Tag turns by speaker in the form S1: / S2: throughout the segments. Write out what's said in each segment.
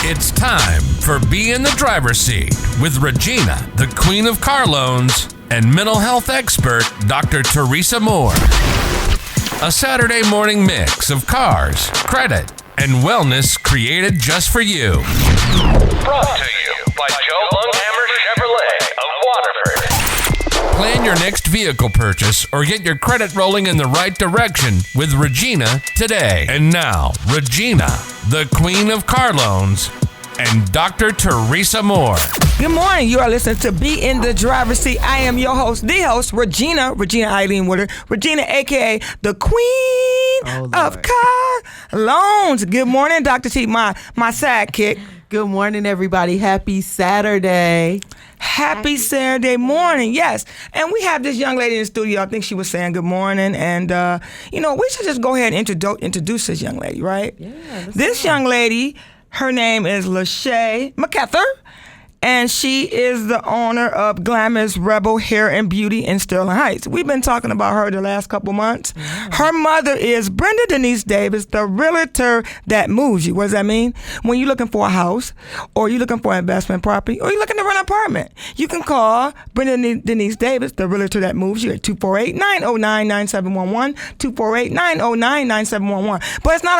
S1: It's time for Be in the Driver's Seat with Regina, the Queen of Car Loans, and mental health expert, Dr. Teresa Moore. A Saturday morning mix of cars, credit, and wellness created just for you. Brought to you by Joe Lunghammer Chevrolet of Waterford. Plan your next vehicle purchase or get your credit rolling in the right direction with Regina today. And now, Regina, the Queen of Car Loans, and Dr. Teresa Moore.
S2: Good morning. You are listening to Be in the Driver's Seat. I am your host, the host, Regina Eileen Woodard. Regina, a.k.a. the Queen of Car Loans. Good morning, Dr. T, my sidekick.
S3: Good morning, everybody. Happy Saturday.
S2: Happy Saturday morning, yes. And we have this young lady in the studio. I think she was saying good morning. And, we should just go ahead and introduce this young lady, right?
S3: Yeah.
S2: This young lady, her name is LaShay McKether, and she is the owner of Glamorous Rebel Hair and Beauty in Sterling Heights. We've been talking about her the last couple months. Yeah. Her mother is Brenda Denise Davis, the realtor that moves you. What does that mean? When you're looking for a house, or you're looking for an investment property, or you're looking to rent an apartment, you can call Brenda Denise Davis, the realtor that moves you, at 248-909-9711, 248-909-9711. But it's not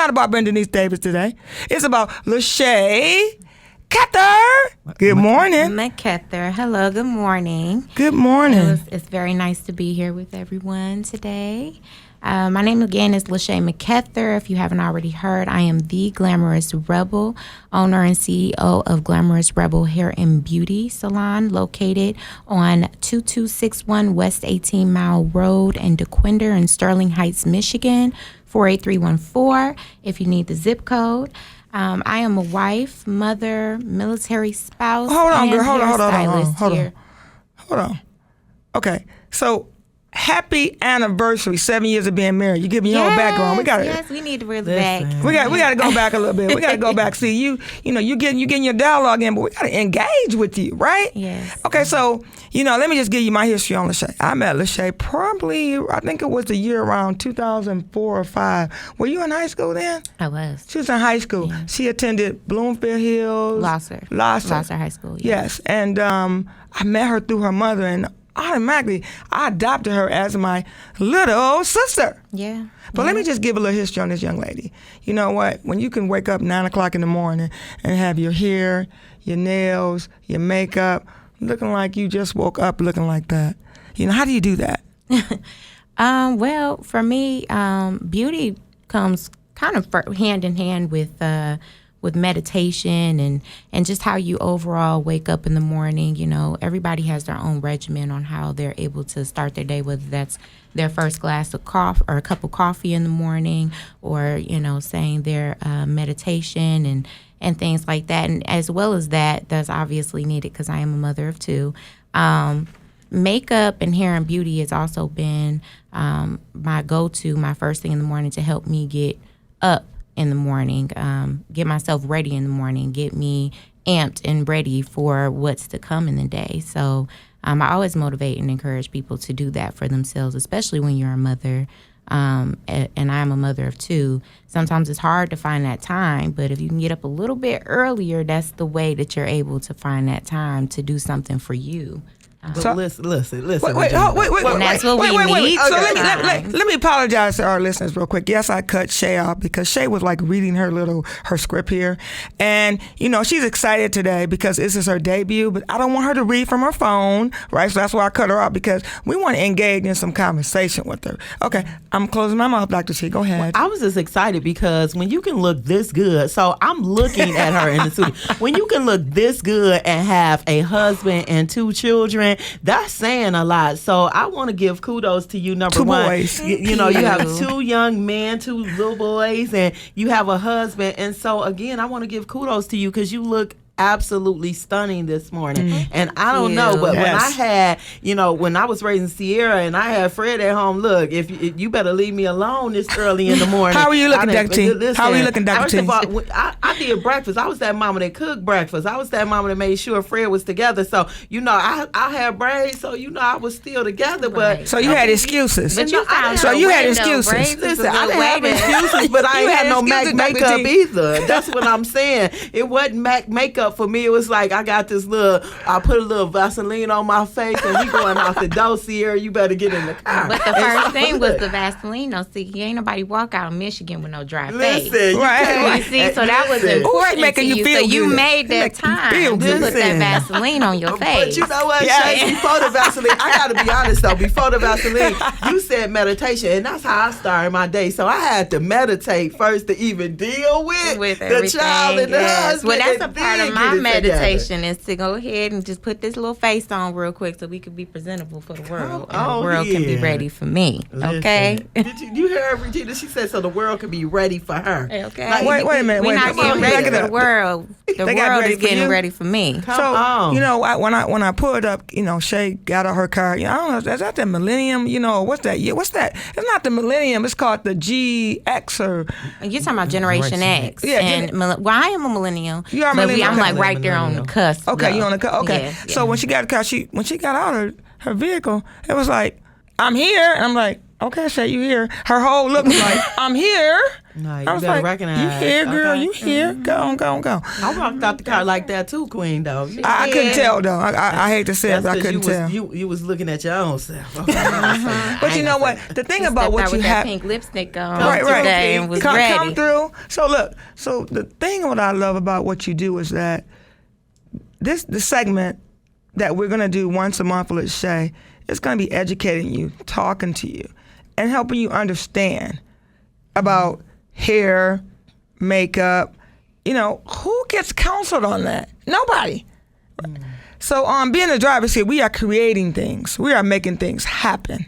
S2: about Brenda Denise Davis today. It's about LaShay McKether. Good morning.
S4: McKether. Hello, good morning.
S2: Good morning.
S4: It's very nice to be here with everyone today. My name again is LaShay McKether. If you haven't already heard, I am the Glamorous Rebel, owner and CEO of Glamorous Rebel Hair and Beauty Salon, located on 2261 West 18 Mile Road in DeQuinder in Sterling Heights, Michigan, 48314 if you need the zip code. I am a wife, mother, military spouse.
S2: Hold on, girl. Hold on. Okay, so happy anniversary, 7 years of being married. You give me your whole background.
S4: Yes, we need to reel it back.
S2: We got to go back a little bit. We got to go back. See, you getting your dialogue in, but we got to engage with you, right?
S4: Yes.
S2: Okay, so let me just give you my history on LaShay. I met LaShay probably, I think it was the year around 2004 or 5. Were you in high school then?
S4: I was.
S2: She was in high school. Yeah. She attended Bloomfield Hills.
S4: Lasser High School.
S2: Yes, and I met her through her mother, and automatically I adopted her as my little sister.
S4: Yeah.
S2: But let me just give a little history on this young lady. You know what? When you can wake up 9 o'clock in the morning and have your hair, your nails, your makeup, looking like you just woke up looking like that. How do you do that?
S4: Well, for me, beauty comes kind of hand in hand with meditation and just how you overall wake up in the morning. Everybody has their own regimen on how they're able to start their day, whether that's their first glass of coffee or a cup of coffee in the morning, or saying their meditation and things like that. And as well as that's obviously needed because I am a mother of 2. Makeup and hair and beauty has also been my go-to, my first thing in the morning to help me get up in the morning, get myself ready in the morning, get me amped and ready for what's to come in the day. So I always motivate and encourage people to do that for themselves, especially when you're a mother. And I'm a mother of 2. Sometimes it's hard to find that time, but if you can get up a little bit earlier, that's the way that you're able to find that time to do something for you.
S3: But listen.
S2: Wait.
S4: And that's what we need.
S2: So let me apologize to our listeners real quick. Yes, I cut Shay off because Shay was like reading her script here. And, she's excited today because this is her debut, but I don't want her to read from her phone, right? So that's why I cut her off, because we want to engage in some conversation with her. Okay, I'm closing my mouth, Dr. T. Go ahead.
S3: Well, I was just excited because when you can look this good, so I'm looking at her in the studio. When you can look this good and have a husband and 2 children, that's saying a lot. So I want to give kudos to you, number
S2: 2
S3: one.
S2: boys.
S3: You have 2 young men, 2 little boys, and you have a husband. And so, again, I want to give kudos to you because you look absolutely stunning this morning. And I don't know, but when I had, when I was raising Sierra and I had Fred at home, look, if you better leave me alone this early in the morning.
S2: How are you looking, Dr. T? How are you looking, Dr. T?
S3: First of all, I did breakfast. I was that mama that cooked breakfast. I was that mama that made sure Fred was together. So, I had braids, so, I was still together. But
S2: so you had excuses.
S4: But you found
S2: so you had excuses.
S3: Listen, I didn't have excuses, but I ain't had no MAC makeup either. That's what I'm saying. It wasn't MAC makeup for me. It was like I got this I put a little Vaseline on my face and we going out the door, Sierra, you better get in the car.
S4: But the first thing was the Vaseline. No, see, ain't nobody walk out of Michigan with no dry face.
S3: Listen,
S2: right.
S4: You see, so that was important
S2: making
S4: to
S2: you
S4: you.
S2: feel
S4: So you
S2: good.
S4: made that time to put that Vaseline on your face.
S3: But you know what, Shay, before the Vaseline, I got to be honest though, before the Vaseline, you said meditation, and that's how I started my day. So I had to meditate first to even deal with the child and the husband.
S4: Well, that's a part of my meditation is to go ahead and just put this little face on real quick so we can be presentable for the world. And the world can be ready for me.
S3: Listen,
S4: okay?
S3: Did you hear her, Regina? She said so the world can be ready for her.
S4: Okay.
S3: Like,
S2: wait a minute.
S4: We're not getting ready for the world. The world is getting ready for me.
S2: So, when I pulled up, Shay got out her car. I don't know, is that the Millennium? What's that? Yeah, what's that? It's not the Millennium. It's called the GX or...
S4: You're talking about Generation X.
S2: Yeah.
S4: I am a millennial.
S2: You are a
S4: but
S2: millennial.
S4: I'm like right there on the cusp.
S2: Okay, you're on the cusp. Okay.
S4: Yes,
S2: So when she got the car, when she got out of her vehicle, it was like, I'm here. And I'm like, okay, Shay, you here. Her whole look was like, I'm here.
S3: No, you
S2: I was
S3: better
S2: like,
S3: recognize.
S2: you here, girl,
S3: okay.
S2: you here. Go on.
S3: I walked out the car like that too, Queen, though.
S2: I couldn't tell, though. I hate to say it, but I couldn't tell.
S3: You was looking at your own self. Okay.
S2: But you know what? The thing about what you have...
S4: pink lipstick on
S2: right.
S4: today and was ready.
S2: Come through. So look, the thing what I love about what you do is that the segment that we're going to do once a month with Shay is going to be educating you, talking to you, and helping you understand about hair, makeup. Who gets counseled on that? Nobody. So being a driver's seat, we are creating things. We are making things happen.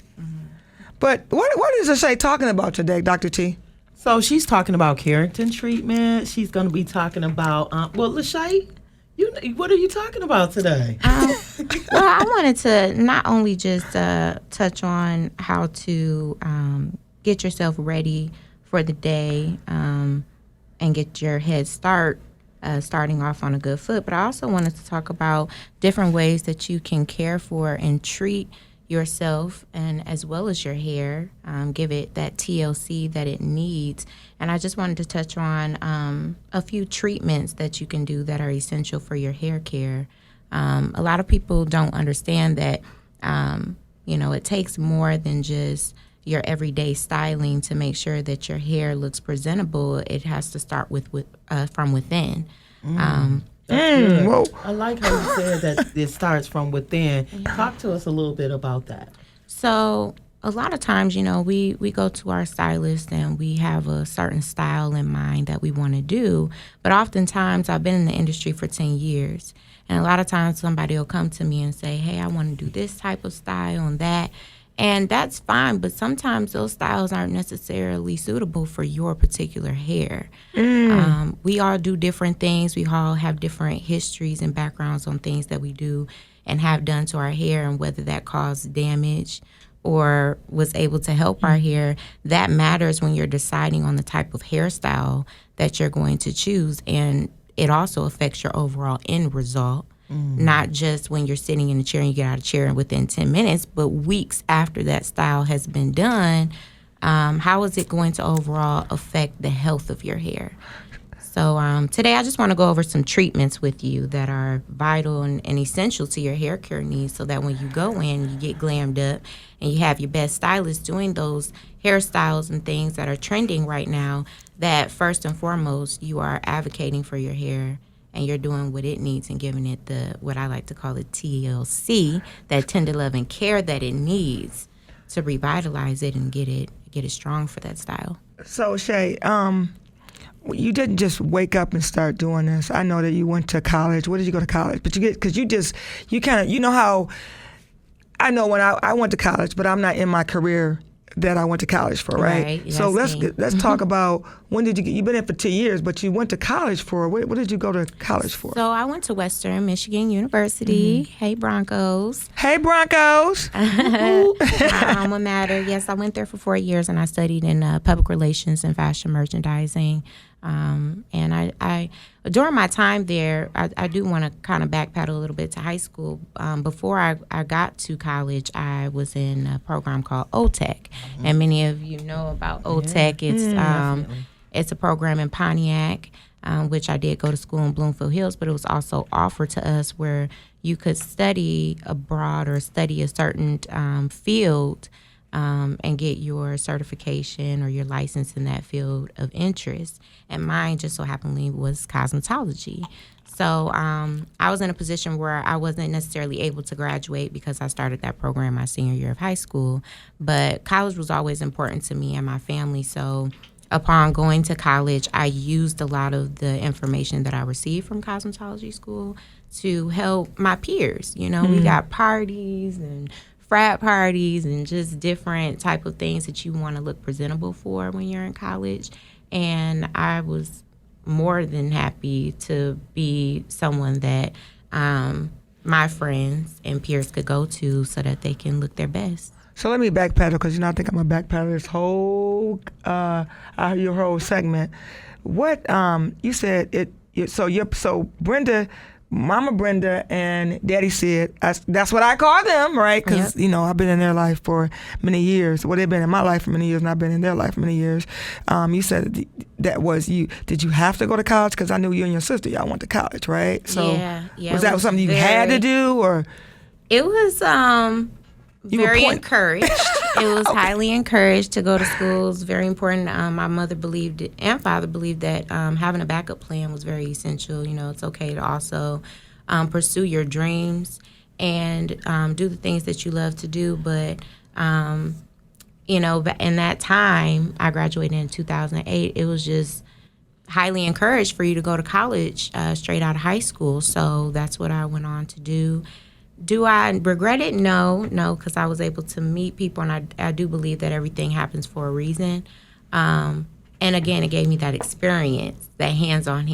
S2: But what is Shay talking about today, Dr. T?
S3: So she's talking about keratin treatment. She's going to be talking about, LaShay, what are you talking about today?
S4: Well, I wanted to not only just touch on how to get yourself ready for the day and get your head starting off on a good foot, but I also wanted to talk about different ways that you can care for and treat yourself and as well as your hair, give it that TLC that it needs. And I just wanted to touch on a few treatments that you can do that are essential for your hair care. A lot of people don't understand that, it takes more than just your everyday styling to make sure that your hair looks presentable. It has to start from within.
S2: Whoa.
S3: I like how you said that it starts from within. Talk to us a little bit about that.
S4: So a lot of times, we go to our stylist and we have a certain style in mind that we want to do. But oftentimes, I've been in the industry for 10 years. And a lot of times somebody will come to me and say, hey, I want to do this type of style and that. And that's fine, but sometimes those styles aren't necessarily suitable for your particular hair. We all do different things. We all have different histories and backgrounds on things that we do and have done to our hair, and whether that caused damage or was able to help our hair. That matters when you're deciding on the type of hairstyle that you're going to choose. And it also affects your overall end result. Not just when you're sitting in the chair and you get out of the chair and within 10 minutes, but weeks after that style has been done, how is it going to overall affect the health of your hair? So today I just want to go over some treatments with you that are vital and essential to your hair care needs, so that when you go in, you get glammed up and you have your best stylist doing those hairstyles and things that are trending right now, that first and foremost, you are advocating for your hair and you're doing what it needs and giving it what I like to call it TLC, that tender love and care that it needs to revitalize it and get it strong for that style.
S2: So Shay, you didn't just wake up and start doing this. I know that you went to college. Where did you go to college? But you kind of how I know when I went to college, but I'm not in my career that I went to college for, right?
S4: Right,
S2: So
S4: that's
S2: let's
S4: me.
S2: talk about when did you get? You've been there for 2 years, but you went to college for what did you go to college for?
S4: So I went to Western Michigan University. Hey, Broncos.
S2: Hey, Broncos!
S4: My alma mater. Yes, I went there for 4 years, and I studied in public relations and fashion merchandising. And I during my time there, I do want to kind of backpedal a little bit to high school. Before I got to college, I was in a program called OTEC, and many of you know about OTEC. It's a program in Pontiac, which I did go to school in Bloomfield Hills, but it was also offered to us where you could study abroad or study a certain field and get your certification or your license in that field of interest. And mine just so happened was cosmetology. So I was in a position where I wasn't necessarily able to graduate because I started that program my senior year of high school. But college was always important to me and my family. So upon going to college, I used a lot of the information that I received from cosmetology school to help my peers. You know, we got parties and frat parties and just different type of things that you want to look presentable for when you're in college. And I was more than happy to be someone that my friends and peers could go to so that they can look their best.
S2: So let me backpedal because I think I'm gonna backpedal this whole your whole segment. What you said it? So Brenda. Mama Brenda and Daddy Sid, that's what I call them, right? Because, you know, I've been in their life for many years. Well, they've been in my life for many years, and I've been in their life for many years. You said that was you. Did you have to go to college? Because I knew you and your sister, y'all went to college, right? So
S4: yeah.
S2: Was that something you had to do, or?
S4: It was very encouraged. It was highly encouraged to go to school. It was very important. My mother believed and father believed that having a backup plan was very essential. You know, it's okay to also pursue your dreams and do the things that you love to do. But, you know, in that time, I graduated in 2008. It was just highly encouraged for you to go to college straight out of high school. So that's what I went on to do. Do I regret it? No, because I was able to meet people, and I do believe that everything happens for a reason. And again, it gave me that experience, that hands-on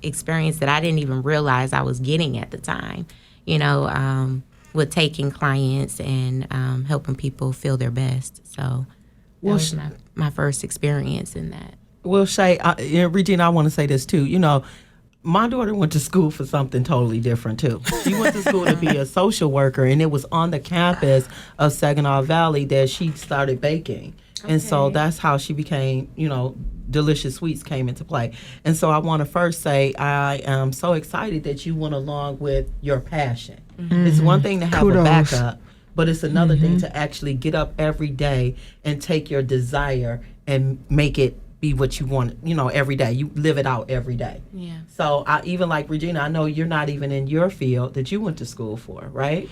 S4: experience that I didn't even realize I was getting at the time, you know, with taking clients and helping people feel their best. So that was my first experience in that.
S3: Well, Shay, Regina, I want to say this too. You know, my daughter went to school for something totally different, too. She went to school to be a social worker, and it was on the campus of Saginaw Valley that she started baking. Okay. And so that's how she became, you know, Delicious Sweets came into play. And so I want to first say I am so excited that you went along with your passion. Mm-hmm. It's one thing to have a backup, but it's another thing to actually get up every day and take your desire and make it be what you want, you know, every day. You live it out every day. Yeah. So I even like Regina, I know you're not even in your field that you went to school for, right?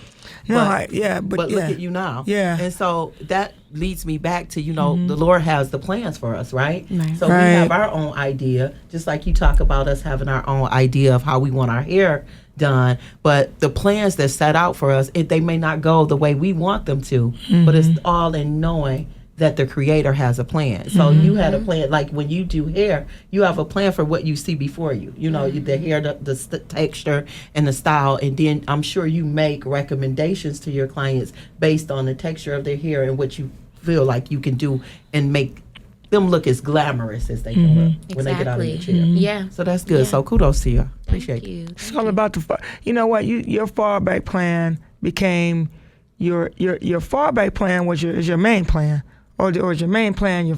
S2: No,
S3: but look at you now.
S2: Yeah.
S3: And so that leads me back to, you know, the Lord has the plans for us, right? So
S2: we
S3: have our own idea, just like you talk about us having our own idea of how we want our hair done, but the plans that set out for us, they may not go the way we want them to, but it's all in knowing that the Creator has a plan. So you had a plan, like when you do hair, you have a plan for what you see before you. You know, the hair, the texture, and the style, and then I'm sure you make recommendations to your clients based on the texture of their hair and what you feel like you can do and make them look as glamorous as they can look when they get out of the chair.
S4: Yeah.
S3: So that's good. So kudos to you. Appreciate
S4: Thank you.
S2: It's all about you know what, your fallback plan became your fallback plan was your main plan. Or your main plan,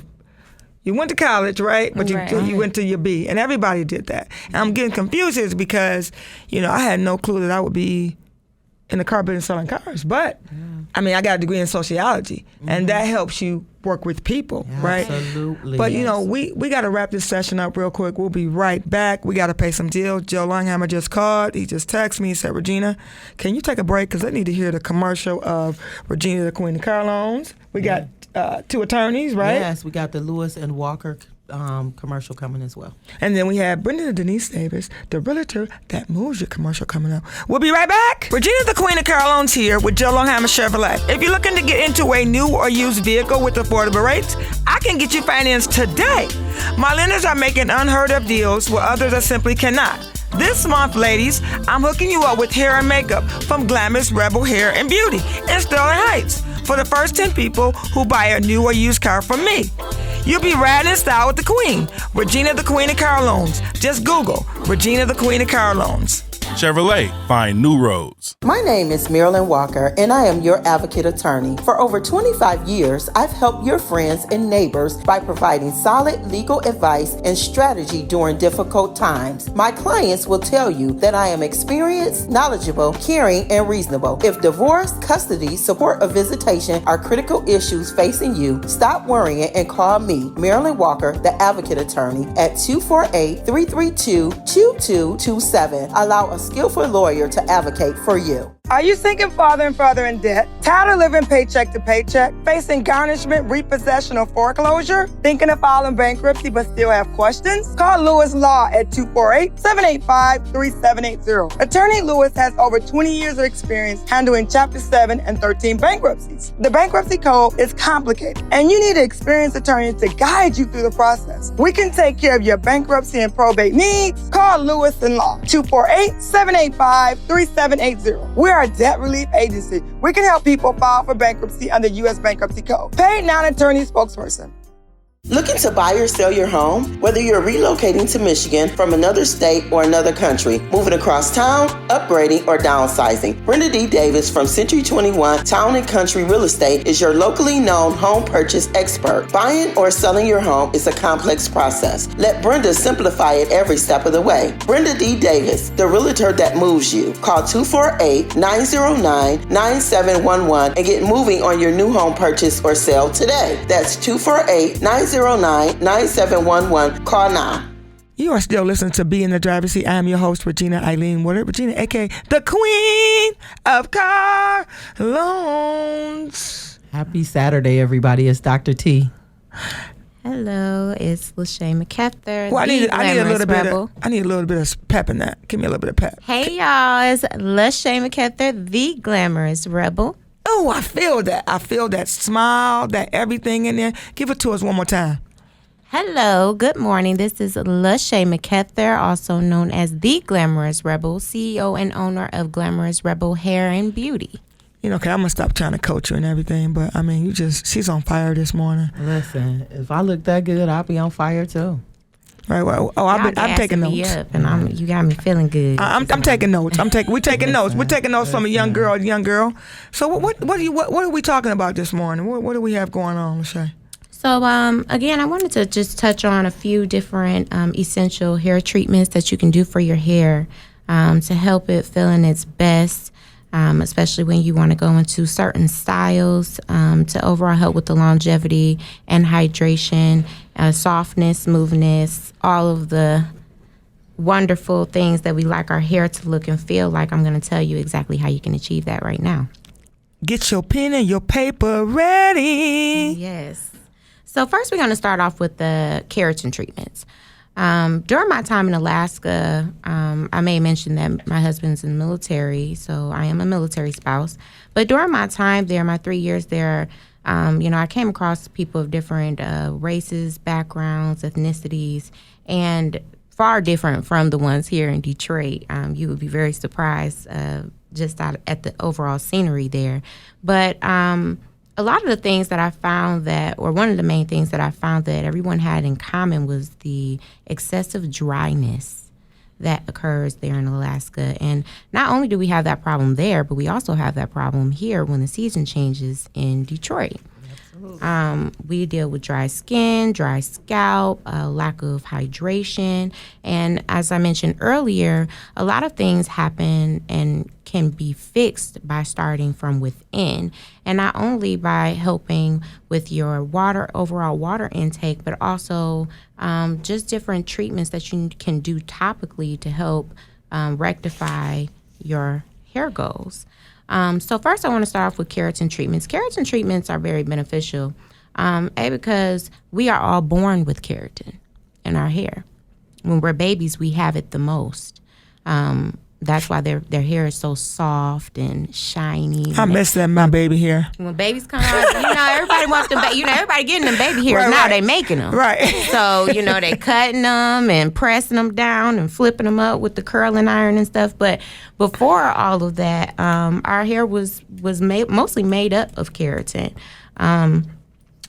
S2: you went to college, right? But you went to your B, and everybody did that. And I'm getting confused is because, you know, I had no clue that I would be in the car business selling cars. But, I mean, I got a degree in sociology, and that helps you work with people, right?
S3: Absolutely.
S2: But, you know, we got to wrap this session up real quick. We'll be right back. We got to pay some deals. Joe Longhammer just called. He just texted me. He said, Regina, can you take a break? Because I need to hear the commercial of Regina, the Queen of Car Loans. We got 2 attorneys, right?
S3: Yes, we got the Lewis and Walker commercial coming as well.
S2: And then we have Brenda Denise Davis, the realtor that moves your commercial coming up. We'll be right back. Regina, the Queen of Car Loans here with Joe Longhammer Chevrolet. If you're looking to get into a new or used vehicle with affordable rates, I can get you financed today. My lenders are making unheard of deals where others are simply cannot. This month, ladies, I'm hooking you up with hair and makeup from Glamorous Rebel Hair and Beauty in Sterling Heights for the first 10 people who buy a new or used car from me. You'll be riding in style with the Queen, Regina the Queen of Car Loans. Just Google Regina the Queen of Car Loans.
S5: Chevrolet, find new roads.
S6: My name is Marilyn Walker, and I am your advocate attorney. For over 25 years, I've helped your friends and neighbors by providing solid legal advice and strategy during difficult times. My clients will tell you that I am experienced, knowledgeable, caring, and reasonable. If divorce, custody, support, or visitation are critical issues facing you, stop worrying and call me, Marilyn Walker, the advocate attorney, at 248-332-2227. Allow a skillful lawyer to advocate for you.
S2: Are you sinking farther and further in debt? Tired of living paycheck to paycheck? Facing garnishment, repossession, or foreclosure? Thinking of filing bankruptcy but still have questions? Call Lewis Law at 248-785-3780. Attorney Lewis has over 20 years of experience handling Chapter 7 and 13 bankruptcies. The bankruptcy code is complicated, and you need an experienced attorney to guide you through the process. We can take care of your bankruptcy and probate needs. Call Lewis and Law, 248-785-3780. We are a debt relief agency. We can help people file for bankruptcy under U.S. Bankruptcy Code. Paid non-attorney spokesperson.
S6: Looking to buy or sell your home? Whether you're relocating to Michigan from another state or another country, moving across town, upgrading, or downsizing, Brenda D. Davis from Century 21 Town and Country Real Estate is your locally known home purchase expert. Buying or selling your home is a complex process. Let Brenda simplify it every step of the way. Brenda D. Davis, the realtor that moves you. Call 248-909-9711 and get moving on your new home purchase or sale today. That's 248-909-9711. Call now.
S2: You are still listening to Be in the Driver's Seat. I am your host, Regina Eileen Woodard. Regina, a.k.a. the Queen of Car Loans.
S3: Happy Saturday, everybody. It's Dr. T.
S4: Hello, it's LaShay McKether.
S2: Well, I need a little
S4: Rebel.
S2: bit. I need a little bit of pep in that. Give me a little bit of pep.
S4: Hey, y'all, it's LaShay McKether, the Glamorous Rebel.
S2: Oh, I feel that. I feel that smile, that everything in there. Give it to us one more time.
S4: Hello, good morning. This is LaShay McKether, also known as the Glamorous Rebel, CEO and owner of Glamorous Rebel Hair and Beauty.
S2: You know, okay, I'm going to stop trying to coach you and everything, but I mean, she's on fire this morning.
S3: Listen, if I look that good, I'll be on fire too.
S2: Right. Well, I'm taking notes.
S4: Up and you got me feeling good.
S2: I'm taking notes. We're taking notes. We're taking notes from a young girl. So what are we talking about this morning? What do we have going on, LaShay?
S4: So again, I wanted to just touch on a few different essential hair treatments that you can do for your hair to help it feel in its best. Especially when you want to go into certain styles to overall help with the longevity and hydration, softness, smoothness, all of the wonderful things that we like our hair to look and feel like. I'm going to tell you exactly how you can achieve that right now.
S2: Get your pen and your paper ready.
S4: Yes. So first we're going to start off with the keratin treatments. During my time in Alaska, I may mention that my husband's in the military, so I am a military spouse. But during my time there, my 3 years there, I came across people of different races, backgrounds, ethnicities, and far different from the ones here in Detroit. You would be very surprised just at the overall scenery there. But a lot of the things that I found one of the main things that I found that everyone had in common was the excessive dryness that occurs there in Alaska. And not only do we have that problem there, but we also have that problem here when the season changes in Detroit. We deal with dry skin, dry scalp, lack of hydration. And as I mentioned earlier, a lot of things happen and can be fixed by starting from within. And not only by helping with your overall water intake, but also just different treatments that you can do topically to help rectify your hair goals. So first I want to start off with keratin treatments. Keratin treatments are very beneficial, because we are all born with keratin. in our hair. When we're babies, we have it the most. That's why their hair is so soft and shiny.
S2: I miss that my baby hair.
S4: When babies come out, everybody wants them. Everybody getting them baby hairs now. They making them.
S2: Right.
S4: So they cutting them and pressing them down and flipping them up with the curling iron and stuff. But before all of that, our hair was mostly made up of keratin.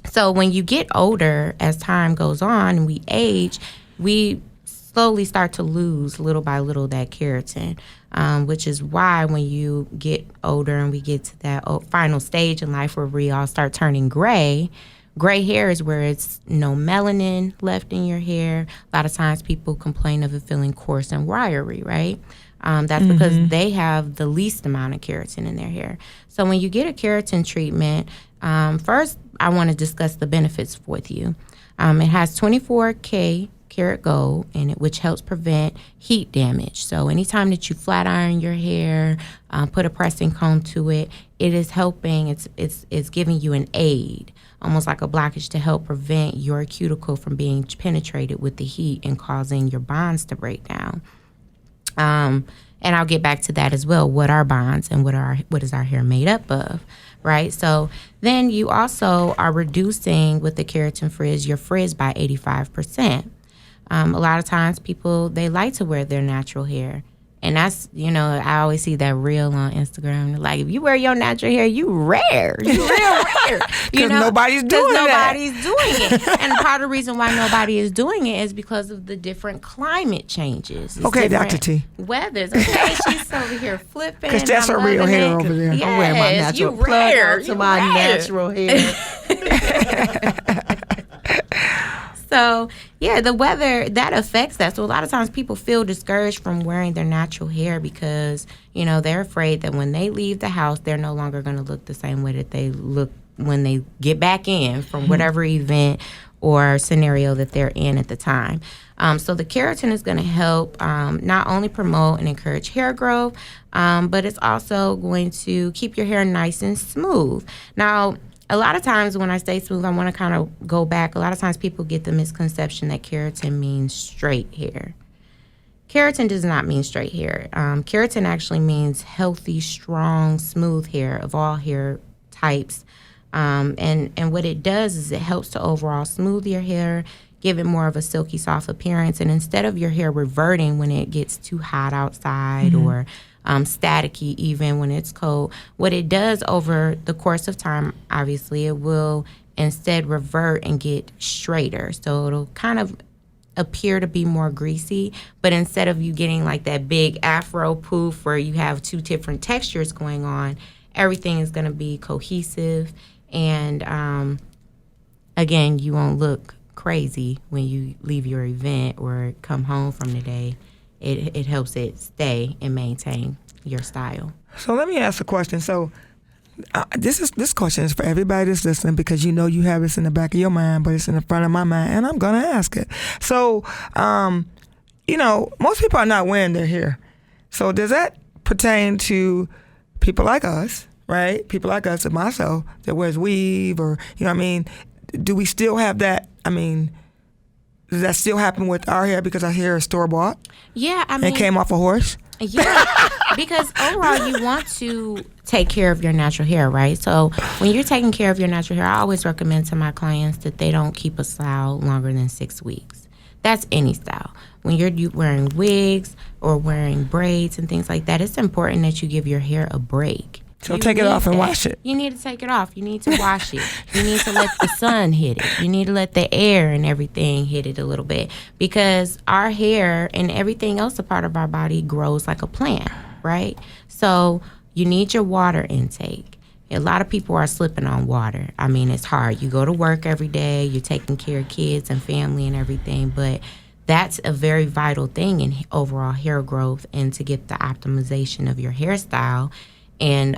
S4: So when you get older, as time goes on and we age, we slowly start to lose little by little that keratin, which is why when you get older and we get to that final stage in life where we all start turning gray hair is where it's no melanin left in your hair. A lot of times people complain of it feeling coarse and wiry, right? That's because they have the least amount of keratin in their hair. So when you get a keratin treatment, first I want to discuss the benefits with you. It has 24K karat gold in it, which helps prevent heat damage. So anytime that you flat iron your hair, put a pressing comb to it, it is helping. It's giving you an aid, almost like a blockage, to help prevent your cuticle from being penetrated with the heat and causing your bonds to break down. And I'll get back to that as well. What are bonds and what is our hair made up of, right? So then you also are reducing with the keratin frizz your frizz by 85%. A lot of times people, they like to wear their natural hair. And that's, I always see that reel on Instagram. Like, if you wear your natural hair, you rare. You real rare.
S2: Because nobody's doing
S4: it. And part of the reason why nobody is doing it is because of the different climate changes. It's
S2: okay, Dr. T.
S4: Weathers. Okay, she's over here flipping.
S2: Because that's her real hair over there.
S4: Yes,
S3: I'm wearing my natural.
S4: You rare.
S3: To my natural hair.
S4: So, the weather, that affects that. So a lot of times people feel discouraged from wearing their natural hair because, they're afraid that when they leave the house, they're no longer going to look the same way that they look when they get back in from whatever event or scenario that they're in at the time. So the keratin is going to help not only promote and encourage hair growth, but it's also going to keep your hair nice and smooth. Now, a lot of times when I say smooth, I want to kind of go back. A lot of times people get the misconception that keratin means straight hair. Keratin does not mean straight hair. Keratin actually means healthy, strong, smooth hair of all hair types. And what it does is it helps to overall smooth your hair, give it more of a silky, soft appearance. And instead of your hair reverting when it gets too hot outside or staticky even when it's cold, what it does over the course of time, obviously, it will instead revert and get straighter. So it'll kind of appear to be more greasy, but instead of you getting like that big afro poof where you have two different textures going on, everything is going to be cohesive. And again, you won't look crazy when you leave your event or come home from the day. It helps it stay and maintain your style.
S2: So let me ask a question. So this question is for everybody that's listening because you have this in the back of your mind, but it's in the front of my mind, and I'm going to ask it. So, most people are not wearing their hair. So does that pertain to people like us, right? People like us and myself that wears weave or, do we still have that? Does that still happen with our hair because our hair is store-bought?
S4: Yeah,
S2: it came off a horse?
S4: Yeah, because overall you want to take care of your natural hair, right? So when you're taking care of your natural hair, I always recommend to my clients that they don't keep a style longer than 6 weeks. That's any style. When you're wearing wigs or wearing braids and things like that, it's important that you give your hair a break.
S2: So take it off and wash it.
S4: You need to take it off. You need to wash it. You need to let the sun hit it. You need to let the air and everything hit it a little bit because our hair and everything else a part of our body grows like a plant, right? So you need your water intake. A lot of people are slipping on water. It's hard. You go to work every day. You're taking care of kids and family and everything, but that's a very vital thing in overall hair growth and to get the optimization of your hairstyle. And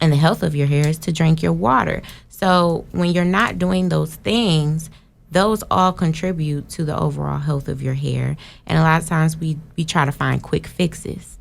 S4: the health of your hair is to drink your water. So when you're not doing those things, those all contribute to the overall health of your hair. And a lot of times we try to find quick fixes.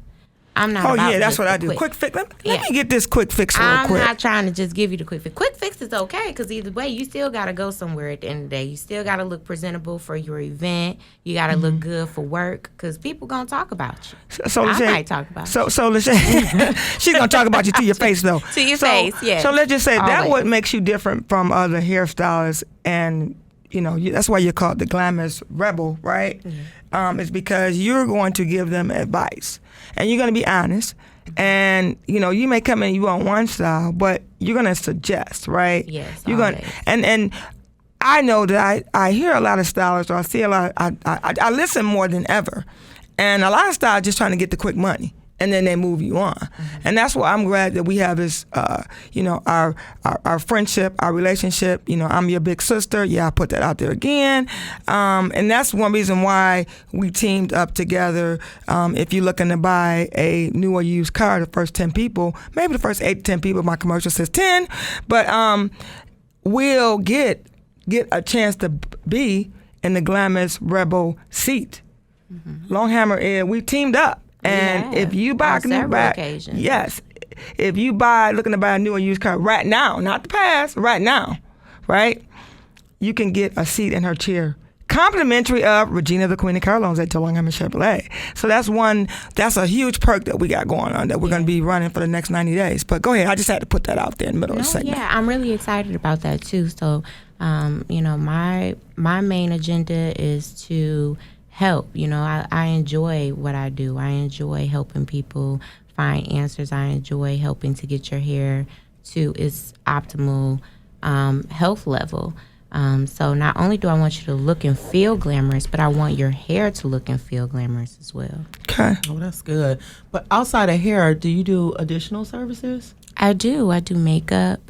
S4: I'm not.
S2: Oh
S4: about
S2: yeah, that's
S4: just
S2: what
S4: the
S2: I do. Quick fix. Let me get this quick fix real
S4: I'm
S2: quick.
S4: not trying to just give you the quick fix. Quick fix is okay because either way, you still got to go somewhere at the end of the day. You still got to look presentable for your event. You got to look good for work because people gonna talk about you.
S2: So
S4: I
S2: LaShay,
S4: might talk about you.
S2: So LaShay, she's gonna talk about you to your face though.
S4: To your face, yes.
S2: So let's just say that
S4: Always.
S2: what makes you different from other hairstylists, and that's why you're called the Glamorous Rebel, right?
S4: Mm-hmm.
S2: It's because you're going to give them advice, and you're going to be honest. And you may come in, you want one style, but you're going to suggest, right?
S4: Yes,
S2: You're going,
S4: always.
S2: and I know that I hear a lot of stylists, or I see a lot. I listen more than ever, and a lot of stylists just trying to get the quick money, and then they move you on. And that's why I'm glad that we have this, our friendship, our relationship. I'm your big sister. Yeah, I put that out there again. And that's one reason why we teamed up together. If you're looking to buy a new or used car, the first 10 people, maybe the first 8 to 10 people, my commercial says 10, but we'll get a chance to be in the Glamorous Rebel seat. Longhammer, we teamed up. And if you buy a new car, yes, if you looking to buy a new or used car right now, not the past, right now, right, you can get a seat in her chair, complimentary of Regina, the Queen of Car Loans at Longhammer Chevrolet. So that's a huge perk that we got going on that we're going to be running for the next 90 days. But go ahead, I just had to put that out there in the middle of the segment.
S4: Yeah, I'm really excited about that too. So, my main agenda is to help. I enjoy what I do. I enjoy helping people find answers. I enjoy helping to get your hair to its optimal health level. So not only do I want you to look and feel glamorous, but I want your hair to look and feel glamorous as well.
S2: Okay.
S3: Oh, that's good. But outside of hair, do you do additional services?
S4: I do. I do makeup.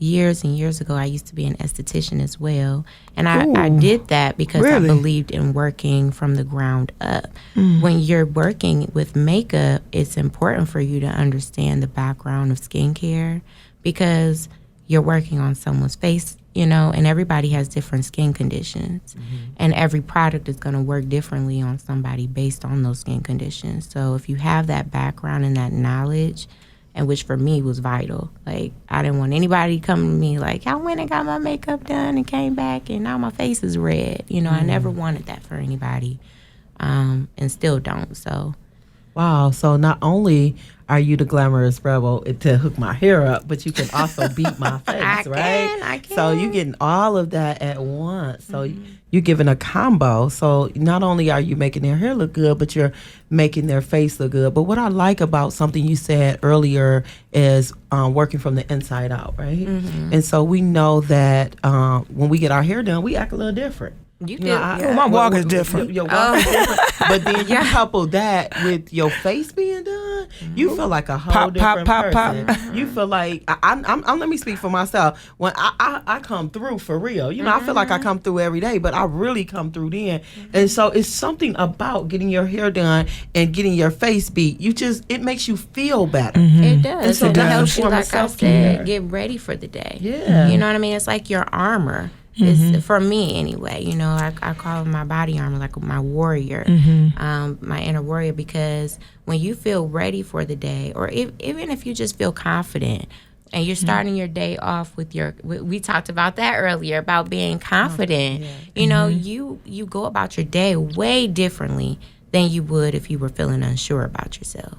S4: Years and years ago, I used to be an esthetician as well. And I did that because I believed in working from the ground up. When you're working with makeup, it's important for you to understand the background of skincare because you're working on someone's face, and everybody has different skin conditions. And every product is going to work differently on somebody based on those skin conditions. So if you have that background and that knowledge, and which for me was vital. Like, I didn't want anybody coming to me like, I went and got my makeup done and came back and now my face is red. I never wanted that for anybody, and still don't. So,
S3: wow. So not only are you the Glamorous Rebel to hook my hair up, but you can also beat my face, right?
S4: I can.
S3: So you're getting all of that at once. So you're giving a combo. So not only are you making their hair look good, but you're making their face look good. But what I like about something you said earlier is working from the inside out, right? And so we know that when we get our hair done, we act a little different.
S4: You do.
S2: My walk is different.
S3: Your walk is different. But then you couple that with your face being done, you feel like a whole different person. You feel like I'm let me speak for myself. When I come through for real, I feel like I come through every day, but I really come through then. And so it's something about getting your hair done and getting your face beat. It makes you feel better.
S4: It does.
S3: And so
S4: It helps you,
S3: form of
S4: like I
S3: self-care.
S4: said, get ready for the day.
S3: Yeah.
S4: You know what I mean? It's like your armor. It's, for me anyway, I call it my body armor, like my warrior, my inner warrior, because when you feel ready for the day, or even if you just feel confident and you're starting your day off with we talked about that earlier, about being confident, you go about your day way differently than you would if you were feeling unsure about yourself.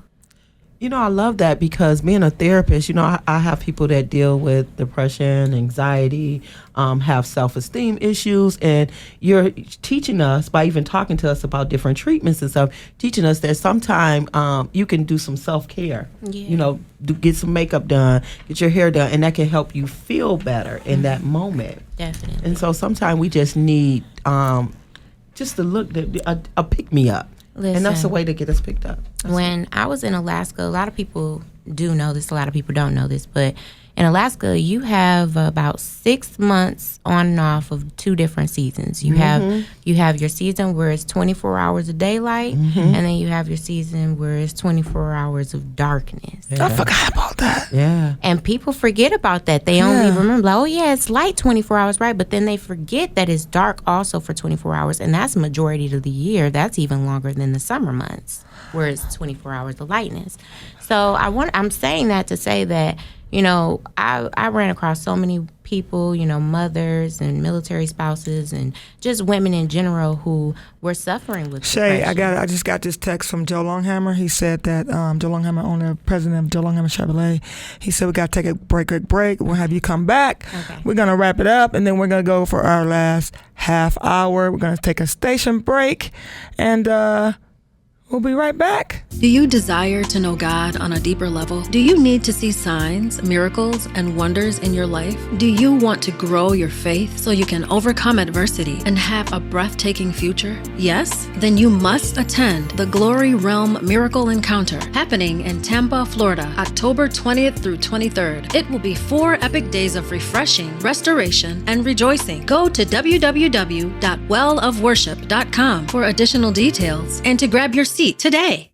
S3: I love that because being a therapist, I have people that deal with depression, anxiety, have self-esteem issues, and you're teaching us by even talking to us about different treatments and stuff, teaching us that sometime you can do some self-care, get some makeup done, get your hair done, and that can help you feel better in that moment.
S4: Definitely.
S3: And so sometimes we just need just to look, a pick-me-up.
S4: Listen,
S3: and that's the way to get us picked up.
S4: When I was in Alaska, a lot of people do know this, a lot of people don't know this, but In Alaska, you have about 6 months on and off of 2 different seasons. You have your season where it's 24 hours of daylight, and then you have your season where it's 24 hours of darkness.
S2: I forgot about that.
S3: Yeah.
S4: And people forget about that. They only remember, like, oh yeah, it's light 24 hours, right? But then they forget that it's dark also for 24 hours, and that's majority of the year. That's even longer than the summer months, where it's 24 hours of lightness. So I'm saying that to say that, you know, I ran across so many people, you know, mothers and military spouses and just women in general who were suffering with
S2: Shay,
S4: depression.
S2: I just got this text from Joe Longhammer. He said that Joe Longhammer, owner, president of Joe Longhammer Chevrolet, he said we got to take a quick break. We'll have you come back.
S4: Okay.
S2: We're going to wrap it up, and then we're going to go for our last half hour. We're going to take a station break, and we'll be right back.
S7: Do you desire to know God on a deeper level? Do you need to see signs, miracles, and wonders in your life? Do you want to grow your faith so you can overcome adversity and have a breathtaking future? Yes? Then you must attend the Glory Realm Miracle Encounter happening in Tampa, Florida, October 20th through 23rd. It will be 4 epic days of refreshing, restoration, and rejoicing. Go to www.wellofworship.com for additional details and to grab your seat today.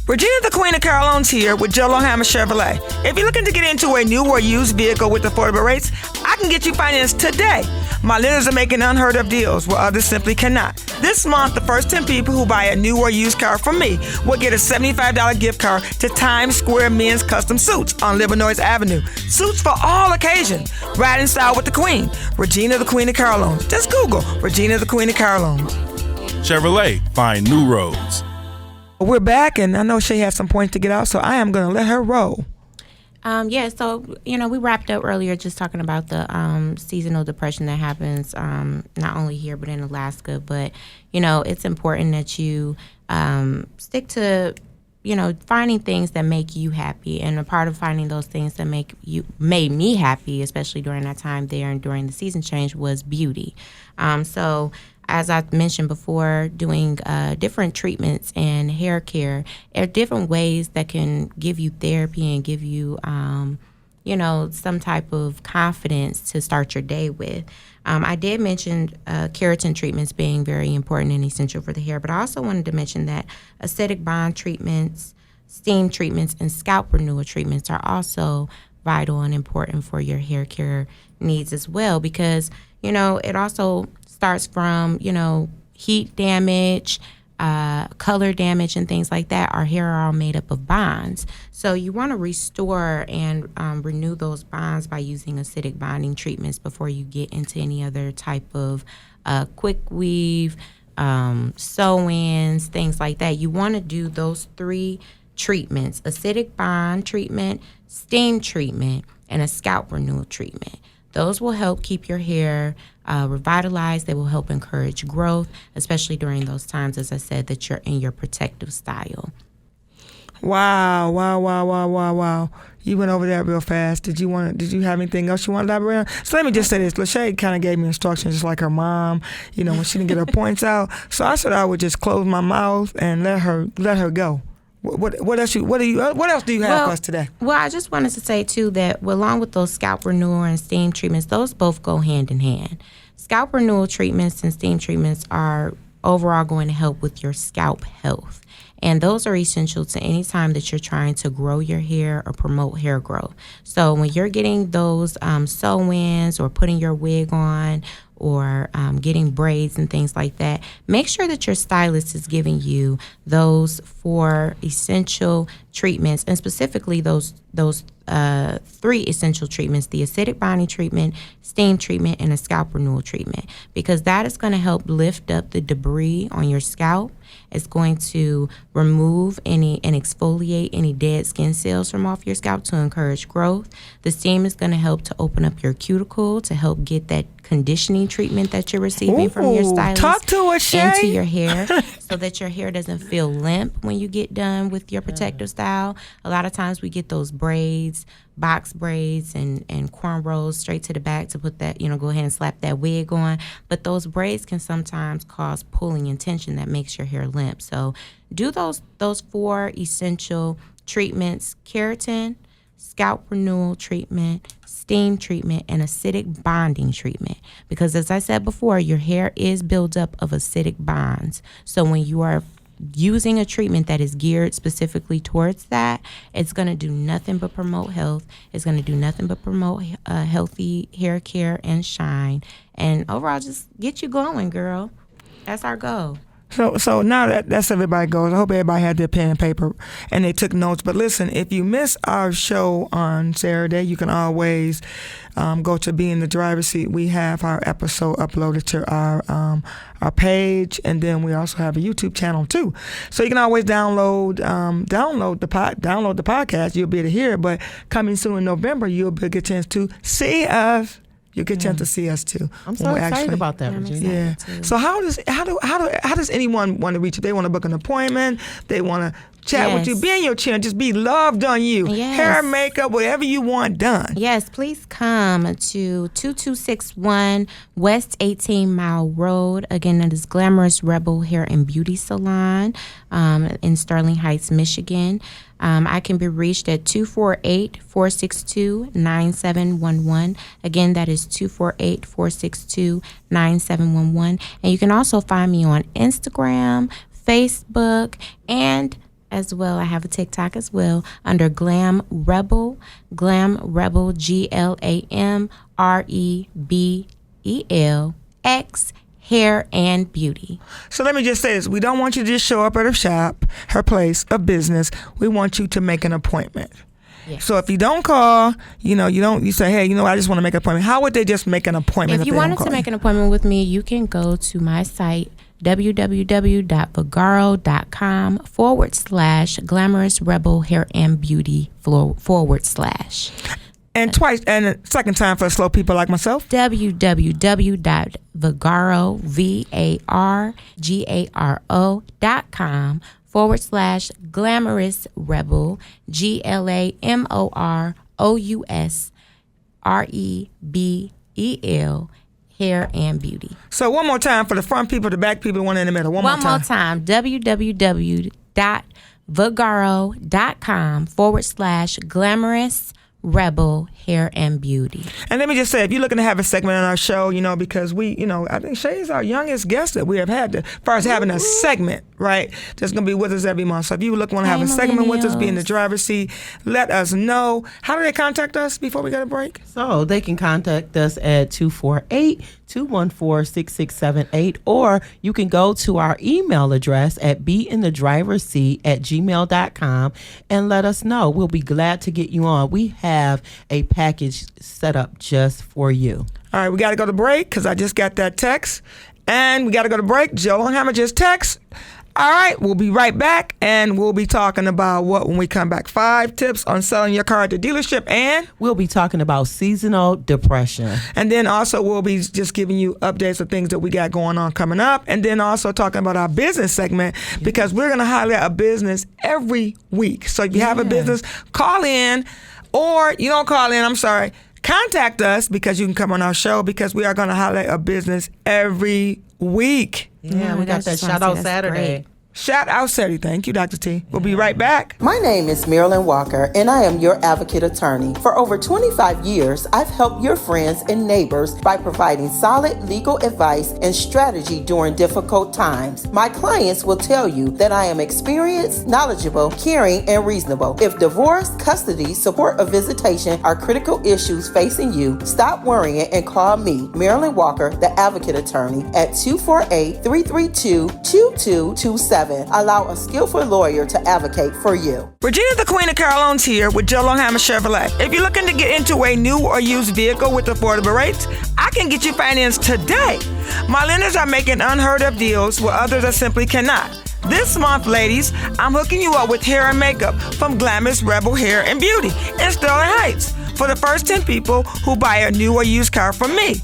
S2: Regina, the Queen of Caroline's here with Joe Longhammer Chevrolet. If you're looking to get into a new or used vehicle with affordable rates, I can get you financed today. My lenders are making unheard of deals where others simply cannot. This month, the first 10 people who buy a new or used car from me will get a $75 gift card to Times Square Men's Custom Suits on Livernois Avenue. Suits for all occasions. Ride in style with the Queen. Regina, the Queen of Caroline. Just Google Regina, the Queen of Caroline.
S5: Chevrolet, find new roads.
S2: We're back, and I know Shay has some points to get out, so I am going to let her roll.
S4: So, you know, we wrapped up earlier just talking about the seasonal depression that happens not only here but in Alaska. But, you know, it's important that you stick to, you know, finding things that make you happy. And a part of finding those things that made me happy, especially during that time there and during the season change, was beauty. So as I mentioned before, doing different treatments and hair care are different ways that can give you therapy and give you, you know, some type of confidence to start your day with. I did mention keratin treatments being very important and essential for the hair, but I also wanted to mention that acidic bond treatments, steam treatments, and scalp renewal treatments are also vital and important for your hair care needs as well, because, you know, it also starts from, you know, heat damage, color damage, and things like that. Our hair are all made up of bonds. So you want to restore and renew those bonds by using acidic bonding treatments before you get into any other type of quick weave, sew-ins, things like that. You want to do those 3 treatments: acidic bond treatment, steam treatment, and a scalp renewal treatment. Those will help keep your hair revitalized. They will help encourage growth, especially during those times, as I said, that you're in your protective style.
S2: Wow. You went over that real fast. Did you have anything else you want to elaborate on? So let me just say this. LaShay kind of gave me instructions just like her mom, you know, when she didn't get her points out. So I said I would just close my mouth and let her go. What else do you have for us today?
S4: Well, I just wanted to say too that along with those scalp renewal and steam treatments, those both go hand in hand. Scalp renewal treatments and steam treatments are overall going to help with your scalp health. And those are essential to any time that you're trying to grow your hair or promote hair growth. So when you're getting those sew-ins or putting your wig on or getting braids and things like that, make sure that your stylist is giving you those 4 essential treatments, and specifically those 3 essential treatments: the acidic bonding treatment, steam treatment, and a scalp renewal treatment, because that is going to help lift up the debris on your scalp. It's going to remove any and exfoliate any dead skin cells from off your scalp to encourage growth. The steam is going to help to open up your cuticle to help get that conditioning treatment that you're receiving from your stylist into your hair, so that your hair doesn't feel limp when you get done with your protective style. A lot of times we get those braids, box braids and cornrows straight to the back to put that, you know, go ahead and slap that wig on. But those braids can sometimes cause pulling and tension that makes your hair limp. So do those 4 essential treatments: keratin, scalp renewal treatment, steam treatment, and acidic bonding treatment. Because as I said before, your hair is built up of acidic bonds. So when you are using a treatment that is geared specifically towards that, it's going to do nothing but promote health. It's going to do nothing but promote healthy hair care and shine. And overall, just get you glowing, girl. That's our goal.
S2: So now that's everybody goes. I hope everybody had their pen and paper and they took notes. But listen, if you miss our show on Saturday, you can always go to Be in the Driver's Seat. We have our episode uploaded to our page, and then we also have a YouTube channel too. So you can always download the podcast. You'll be able to hear it. But coming soon in November, you'll get a chance to see us. You get a chance to see us too.
S3: I'm so excited about that, Regina.
S2: Yeah. So how does anyone want to reach you? They want to book an appointment. They want to chat with you. Be in your chair and just be loved on you.
S4: Yes.
S2: Hair, makeup, whatever you want done.
S4: Yes, please come to 2261 West 18 Mile Road. Again, that is Glamorous Rebel Hair and Beauty Salon in Sterling Heights, Michigan. I can be reached at 248-462-9711. Again, that is 248-462-9711. And you can also find me on Instagram, Facebook, and as well, I have a TikTok as well under Glam Rebel, GlamRebel, Hair and Beauty.
S2: So let me just say this. We don't want you to just show up at her shop, her place of business. We want you to make an appointment.
S4: Yes.
S2: So if you don't call, you say, hey, I just want to make an appointment. How would they just make an appointment?
S4: If you wanted to make an appointment with me, you can go to my site, www.vagaro.com/Glamorous Rebel Hair and Beauty /.
S2: And the second time for slow people like myself.
S4: www.vagaro.com/Glamorous Rebel GLAMOUSREBEL Hair and Beauty.
S2: So one more time for the front people, the back people, the one in the middle. One more time.
S4: www.vagaro.com/Glamorous Rebel Hair and Beauty.
S2: And let me just say, if you're looking to have a segment on our show, because we, I think Shay is our youngest guest that we have had as far as having a segment, right? That's going to be with us every month. So if you want to have a segment with us, be in the driver's seat, let us know. How do they contact us before we go to break?
S3: So they can contact us at 248-214-6678, or you can go to our email address at beinthedriverseat@gmail.com and let us know. We'll be glad to get you on. We have a package set up just for you.
S2: All right, we got to go to break because I just got that text. And we got to go to break. Joe Longhammer just text. All right, we'll be right back, and we'll be talking about when we come back. 5 tips on selling your car at the dealership, and
S3: we'll be talking about seasonal depression.
S2: And then also we'll be just giving you updates of things that we got going on coming up, and then also talking about our business segment, because we're going to highlight a business every week. So if you have a business, call in, or you don't call in, contact us, because you can come on our show, because we are going to highlight a business every week.
S3: Yeah, we got that Shout Out Saturday.
S4: Great.
S2: Shout Out Saturday. Thank you, Dr. T. We'll be right back.
S6: My name is Marilyn Walker, and I am your advocate attorney. For over 25 years, I've helped your friends and neighbors by providing solid legal advice and strategy during difficult times. My clients will tell you that I am experienced, knowledgeable, caring, and reasonable. If divorce, custody, support, or visitation are critical issues facing you, stop worrying and call me, Marilyn Walker, the advocate attorney, at 248-332-2227. Allow a skillful lawyer to advocate for you.
S2: Regina, the Queen of Carlones here with Joe Longhammer Chevrolet. If you're looking to get into a new or used vehicle with affordable rates, I can get you financed today. My lenders are making unheard of deals where others are simply cannot. This month, ladies, I'm hooking you up with hair and makeup from Glamorous Rebel Hair and Beauty in Sterling Heights for the first 10 people who buy a new or used car from me.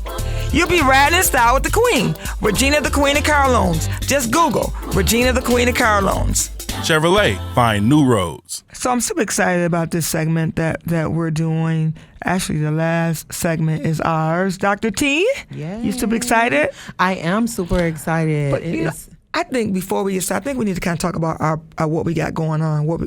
S2: You'll be riding in style with the Queen, Regina, the Queen of Carlones. Just Google Regina, the Queen of Carlones.
S5: Chevrolet, find new roads.
S2: So I'm super excited about this segment that we're doing. Actually, the last segment is ours. Dr. T,
S3: Yeah.
S2: you super excited?
S3: I am super excited.
S2: But I think before we get started, I think we need to kind of talk about our what we got going on. We're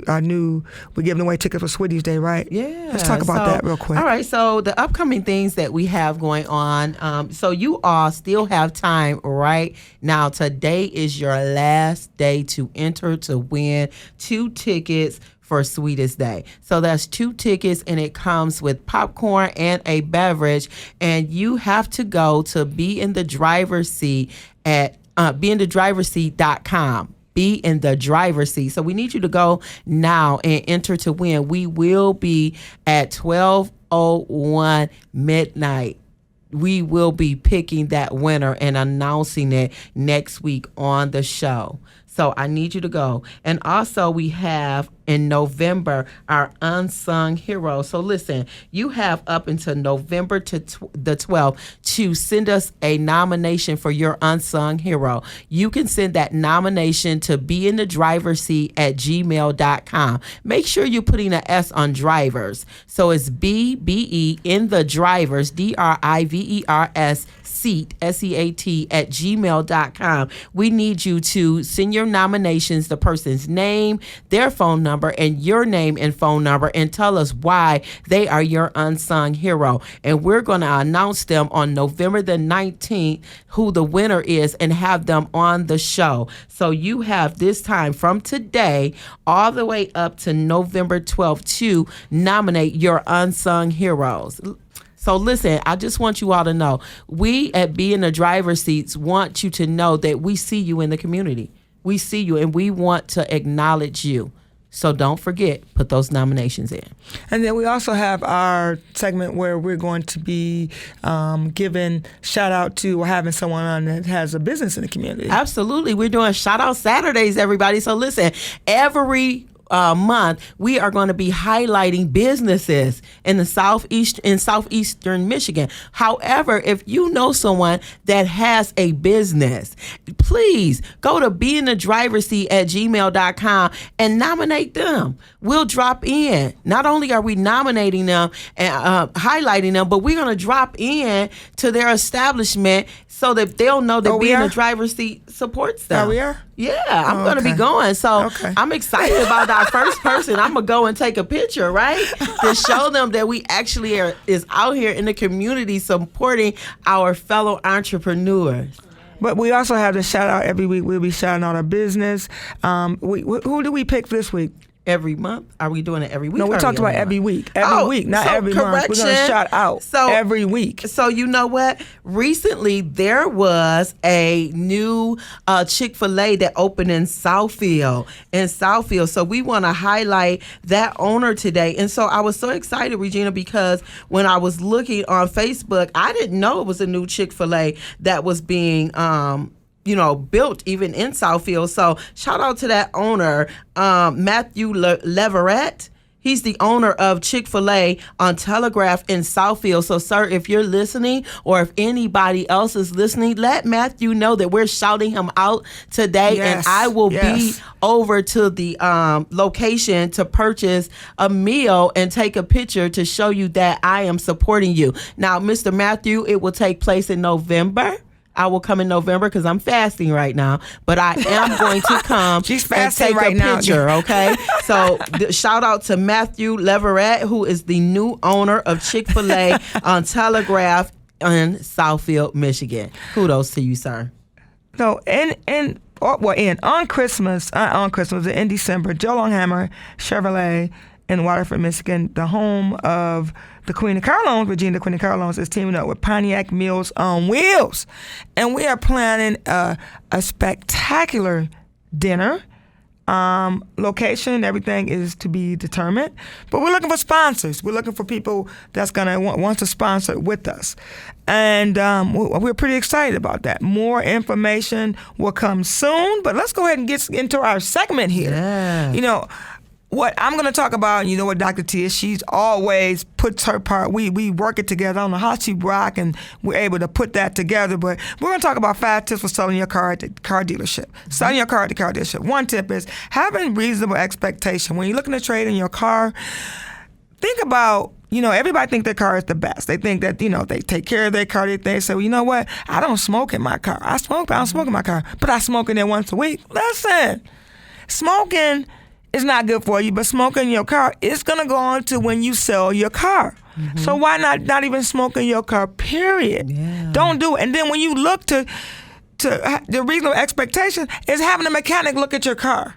S2: giving away tickets for Sweeties Day, right?
S3: Yeah.
S2: Let's talk about that real quick.
S3: All right. So the upcoming things that we have going on. So you all still have time right now. Today is your last day to enter to win 2 tickets for Sweetest Day. So that's 2 tickets, and it comes with popcorn and a beverage. And you have to go to Be in the Driver's Seat at beinthe.driverseat.com. Be in the driver's seat. So we need you to go now and enter to win. We will be at 12:01 midnight. We will be picking that winner and announcing it next week on the show. So I need you to go. And also we have in November our unsung hero. So listen, you have up until November the 12th to send us a nomination for your unsung hero. You can send that nomination to beinthe.driverseat@gmail.com. Make sure you're putting an S on drivers. So it's BBE in the drivers, DRIVERS seat, SEAT @gmail.com. We need you to send your nominations, the person's name, their phone number, and your name and phone number, and tell us why they are your unsung hero. And we're going to announce them on November the 19th, who the winner is, and have them on the show. So you have this time from today all the way up to November 12th to nominate your unsung heroes. So listen, I just want you all to know, we at Be in the Driver's Seats want you to know that we see you in the community. We see you, and we want to acknowledge you. So don't forget, put those nominations in.
S2: And then we also have our segment where we're going to be giving shout out to or having someone on that has a business in the community.
S3: Absolutely. We're doing shout out Saturdays, everybody. So listen, every month we are going to be highlighting businesses in the southeastern Michigan. However, if you know someone that has a business, please go to beinthe.driverseat@gmail.com and nominate them. We'll drop in. Not only are we nominating them and highlighting them, but we're going to drop in to their establishment so that they'll know that Be in the Driver's Seat supports them.
S2: Oh, we are?
S3: Yeah, I'm going to be going. So I'm excited about our first person. I'm going to go and take a picture, right? To show them that we actually is out here in the community supporting our fellow entrepreneurs.
S2: But we also have the shout out every week. We'll be shouting out our business. Who do we pick this week?
S3: Every month? Are we doing it every week?
S2: No, we talked about every week. Every week, not every month. We're going to shout out every week.
S3: So you know what? Recently, there was a new Chick-fil-A that opened in Southfield. So we want to highlight that owner today. And so I was so excited, Regina, because when I was looking on Facebook, I didn't know it was a new Chick-fil-A that was being built even in Southfield. So shout out to that owner, Matthew Leverett. He's the owner of Chick-fil-A on Telegraph in Southfield. So, sir, if you're listening or if anybody else is listening, let Matthew know that we're shouting him out today.
S2: Yes,
S3: and I will be over to the location to purchase a meal and take a picture to show you that I am supporting you. Now, Mr. Matthew, it will take place in November. I will come in November because I'm fasting right now, but I am going to come
S2: She's
S3: and take
S2: right
S3: a
S2: now.
S3: picture, okay? So shout out to Matthew Leverett, who is the new owner of Chick-fil-A on Telegraph in Southfield, Michigan. Kudos to you, sir.
S2: So in Christmas, in December, Joe Longhammer Chevrolet in Waterford, Michigan, the home of the Queen of Carlones, Regina, the Queen of Carlones, is teaming up with Pontiac Meals on Wheels. And we are planning a spectacular dinner. Location, everything is to be determined. But we're looking for sponsors. We're looking for people that's going to want to sponsor with us. And we're pretty excited about that. More information will come soon. But let's go ahead and get into our segment here.
S3: Yeah.
S2: What I'm going to talk about, you know what Dr. T is, she's always puts her part, we work it together. I don't know how she rock and we're able to put that together, but we're going to talk about 5 tips for selling your car at the car dealership. Selling your car at the car dealership. One tip is having reasonable expectation. When you're looking to trade in your car, think about, everybody think their car is the best. They think that, they take care of their car. They say, well, you know what? I don't smoke in my car. I don't smoke in my car, but I smoke in there once a week. Listen, smoking is not good for you, but smoking in your car is going to go on to when you sell your car. So why not even smoke in your car, period?
S3: Yeah.
S2: Don't do it. And then when you look to the reasonable expectation is having a mechanic look at your car.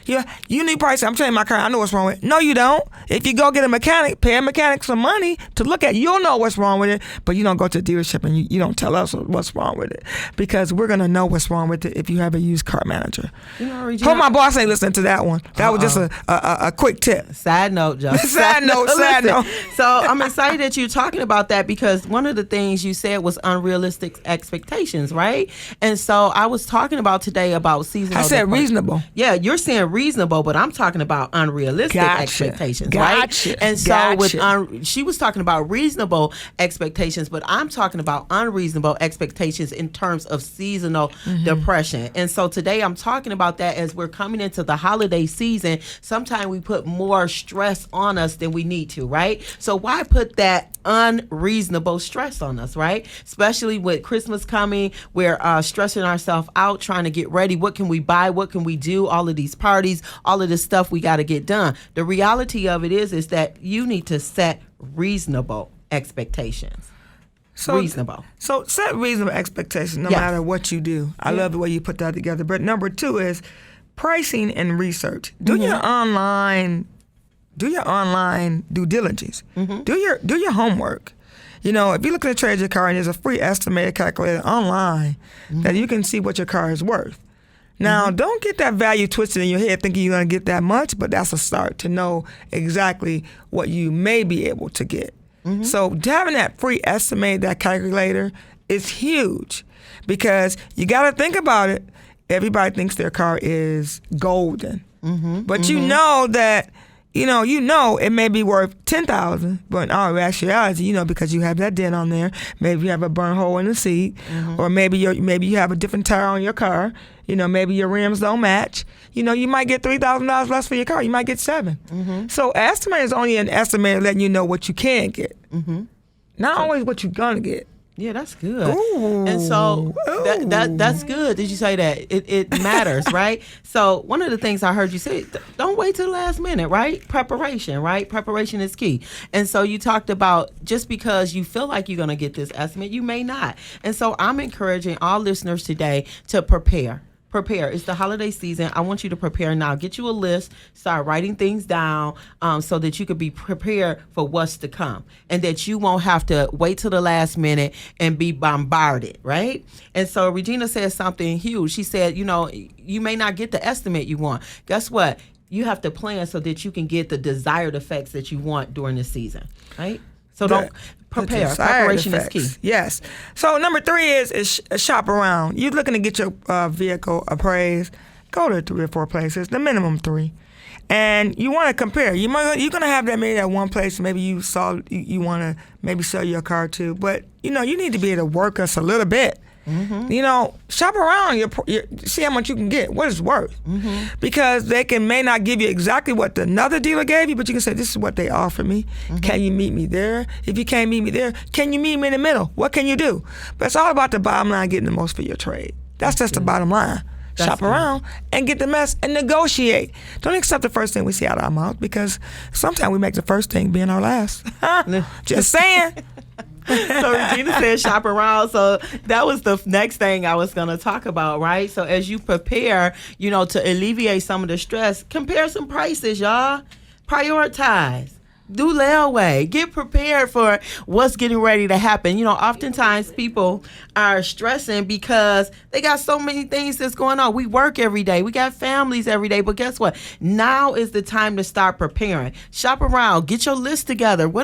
S2: You need price. I'm telling you my car, I know what's wrong with it. No, you don't. If you go get a mechanic, pay a mechanic some money to look at it, you'll know what's wrong with it, but you don't go to the dealership and you don't tell us what's wrong with it, because we're going to know what's wrong with it if you have a used car manager. Hope my boss ain't listening to that one. That was just a quick tip.
S3: Side note, Joe.
S2: Side note.
S3: So I'm excited that you're talking about that, because one of the things you said was unrealistic expectations, right? And so I was talking about today about seasonal.
S2: I said reasonable.
S3: Yeah, you're saying reasonable, but I'm talking about unrealistic expectations, right? And so she was talking about reasonable expectations, but I'm talking about unreasonable expectations in terms of seasonal depression. And so today I'm talking about that as we're coming into the holiday season. Sometimes we put more stress on us than we need to, right? So why put that unreasonable stress on us, right? Especially with Christmas coming, we're stressing ourselves out, trying to get ready. What can we buy? What can we do? All of these parties, all of this stuff we got to get done. The reality of it is that you need to set reasonable expectations. Reasonable. So
S2: set reasonable expectations no matter what you do. I love the way you put that together. But number 2 is pricing and research. Do your online due diligence. Do your homework. If you look at the trade of your car and there's a free estimated calculator online that you can see what your car is worth. Now, don't get that value twisted in your head thinking you're going to get that much, but that's a start to know exactly what you may be able to get. So having that free estimate, that calculator, is huge, because you got to think about it. Everybody thinks their car is golden, but you know that it may be worth $10,000, but in all actuality, because you have that dent on there, maybe you have a burn hole in the seat, or maybe you have a different tire on your car. Maybe your rims don't match. You might get $3,000 less for your car. You might get $7,000. So estimate is only an estimate letting you know what you can get, not always what you're gonna get.
S3: Yeah, that's good.
S2: Ooh.
S3: And so that's good. Did you say that? It matters, right? So one of the things I heard you say, don't wait till the last minute, right? Preparation, right? Preparation is key. And so you talked about just because you feel like you're going to get this estimate, you may not. And so I'm encouraging all listeners today to prepare. It's the holiday season. I want you to prepare now. Get you a list. Start writing things down so that you could be prepared for what's to come, and that you won't have to wait till the last minute and be bombarded, right? And so Regina said something huge. She said, you may not get the estimate you want. Guess what? You have to plan so that you can get the desired effects that you want during the season, right? So don't prepare. Preparation is key.
S2: Yes. So number 3 is shop around. You're looking to get your vehicle appraised. Go to 3 or 4 places, the minimum 3. And you want to compare. You're going to have that maybe at one place. Maybe you want to maybe sell your car to. But, you need to be able to work us a little bit. Shop around, see how much you can get, what it's worth. Because they may not give you exactly what another dealer gave you, but you can say, this is what they offer me. Can you meet me there? If you can't meet me there, can you meet me in the middle? What can you do? But it's all about the bottom line, getting the most for your trade. That's just the bottom line. Shop around and get the mess and negotiate. Don't accept the first thing we see out of our mouth, because sometimes we make the first thing being our last. Just saying.
S3: So Regina said shop around. So that was the next thing I was going to talk about, right? So as you prepare, to alleviate some of the stress, compare some prices, y'all. Prioritize. Do layaway. Get prepared for what's getting ready to happen. Oftentimes people are stressing because they got so many things that's going on. We work every day. We got families every day. But guess what? Now is the time to start preparing. Shop around. Get your list together. Who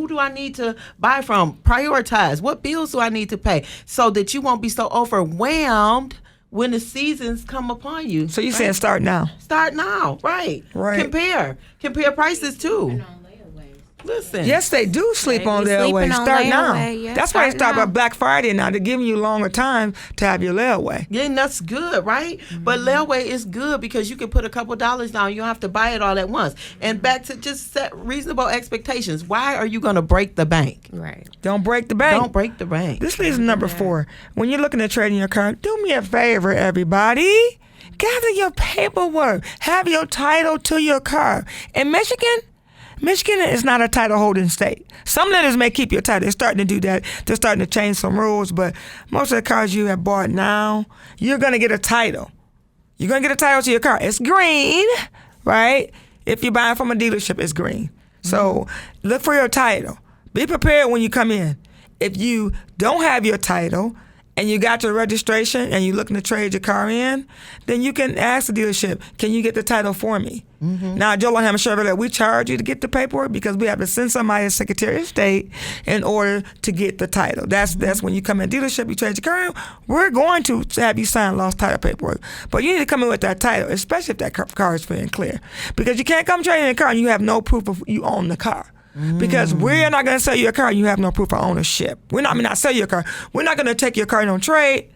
S3: do I need to buy from? Prioritize. What bills do I need to pay? So that you won't be so overwhelmed when the seasons come upon you.
S2: So you're saying start now?
S3: Start now, right. Compare prices too. Listen.
S2: Yes, they do sleep on
S4: be
S2: layaway.
S4: sleeping on
S2: Start now.
S4: layaway, yeah,
S2: That's why they
S4: start
S2: start
S4: now.
S2: by Black Friday now. They're giving you longer time to have your layaway.
S3: Yeah, and that's good, right? But layaway is good because you can put a couple dollars down. You don't have to buy it all at once. And back to just set reasonable expectations. Why are you going to break the bank?
S4: Right.
S2: Don't break the bank.
S3: Don't break the bank.
S2: This leads to number 4. When you're looking at trading your car, do me a favor, everybody. Gather your paperwork. Have your title to your car. In Michigan is not a title holding state. Some lenders may keep your title. They're starting to do that. They're starting to change some rules, but most of the cars you have bought now, you're going to get a title. You're going to get a title to your car. It's green, right? If you're buying from a dealership, it's green. So look for your title. Be prepared when you come in. If you don't have your title and you got your registration and you're looking to trade your car in, then you can ask the dealership, can you get the title for me? Now, Joe Longham Chevrolet, we charge you to get the paperwork because we have to send somebody to Secretary of State in order to get the title. That's when you come in dealership, you trade your car in, we're going to have you sign lost title paperwork. But you need to come in with that title, especially if that car is free and clear. Because you can't come trading a car and you have no proof of you own the car. Because we're not going to sell you a car and you have no proof of ownership. Not sell you a car. We're not going to take your car and on trade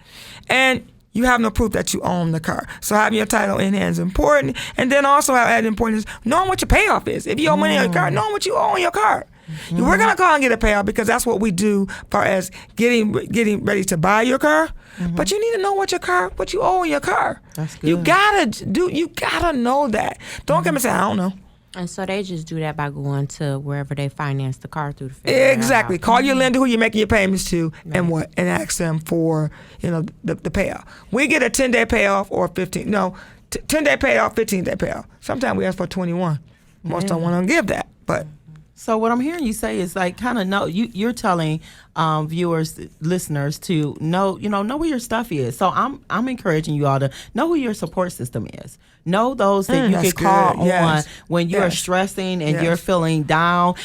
S2: and you have no proof that you own the car. So having your title in hand is important. And then also added important is knowing what your payoff is. If you owe money on your car, knowing what you owe on your car. We're going to call and get a payoff because that's what we do as far as getting ready to buy your car. But you need to know what you owe on your car.
S3: That's good.
S2: You gotta know that. Don't come and say, I don't know.
S4: And so they just do that by going to wherever they finance the car through the figure it
S2: Exactly.
S4: out.
S2: Call your lender who you're making your payments to and ask them for, the payoff. We get a 10-day payoff or 10-day payoff, 15-day payoff. Sometimes we ask for 21. Most don't want to give that, but
S3: So what I'm hearing you say is like kind of know you're telling viewers, listeners to know where your stuff is. So I'm encouraging you all to know who your support system is. Know those that you can call on when you are stressing and you're feeling down.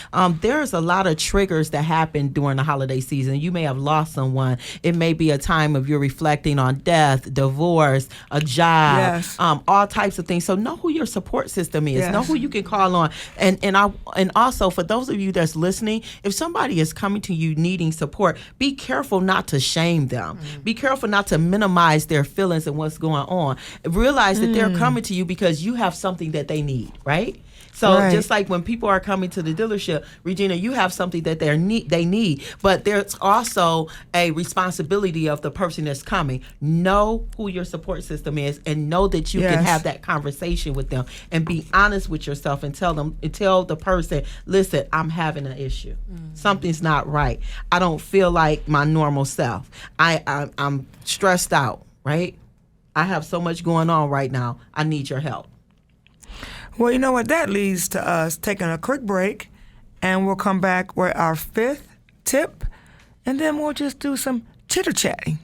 S3: There's a lot of triggers that happen during the holiday season. You may have lost someone. It may be a time of you reflecting on death, divorce, a job, all types of things. So know who your support system is. Know who you can call on. And also for those of you that's listening, if somebody is coming to you needing support, be careful not to shame them. Be careful not to minimize their feelings and what's going on. Realize that they're coming to you because you have something that they need, right? So just like when people are coming to the dealership, Regina, you have something that they need, but there's also a responsibility of the person that's coming. Know who your support system is and know that you can have that conversation with them and be honest with yourself and tell the person, listen, I'm having an issue. Something's not right. I don't feel like my normal self. I'm stressed out, right? I have so much going on right now. I need your help.
S2: Well, you know what? That leads to us taking a quick break, and we'll come back with our 5th tip, and then we'll just do some chitter-chatting.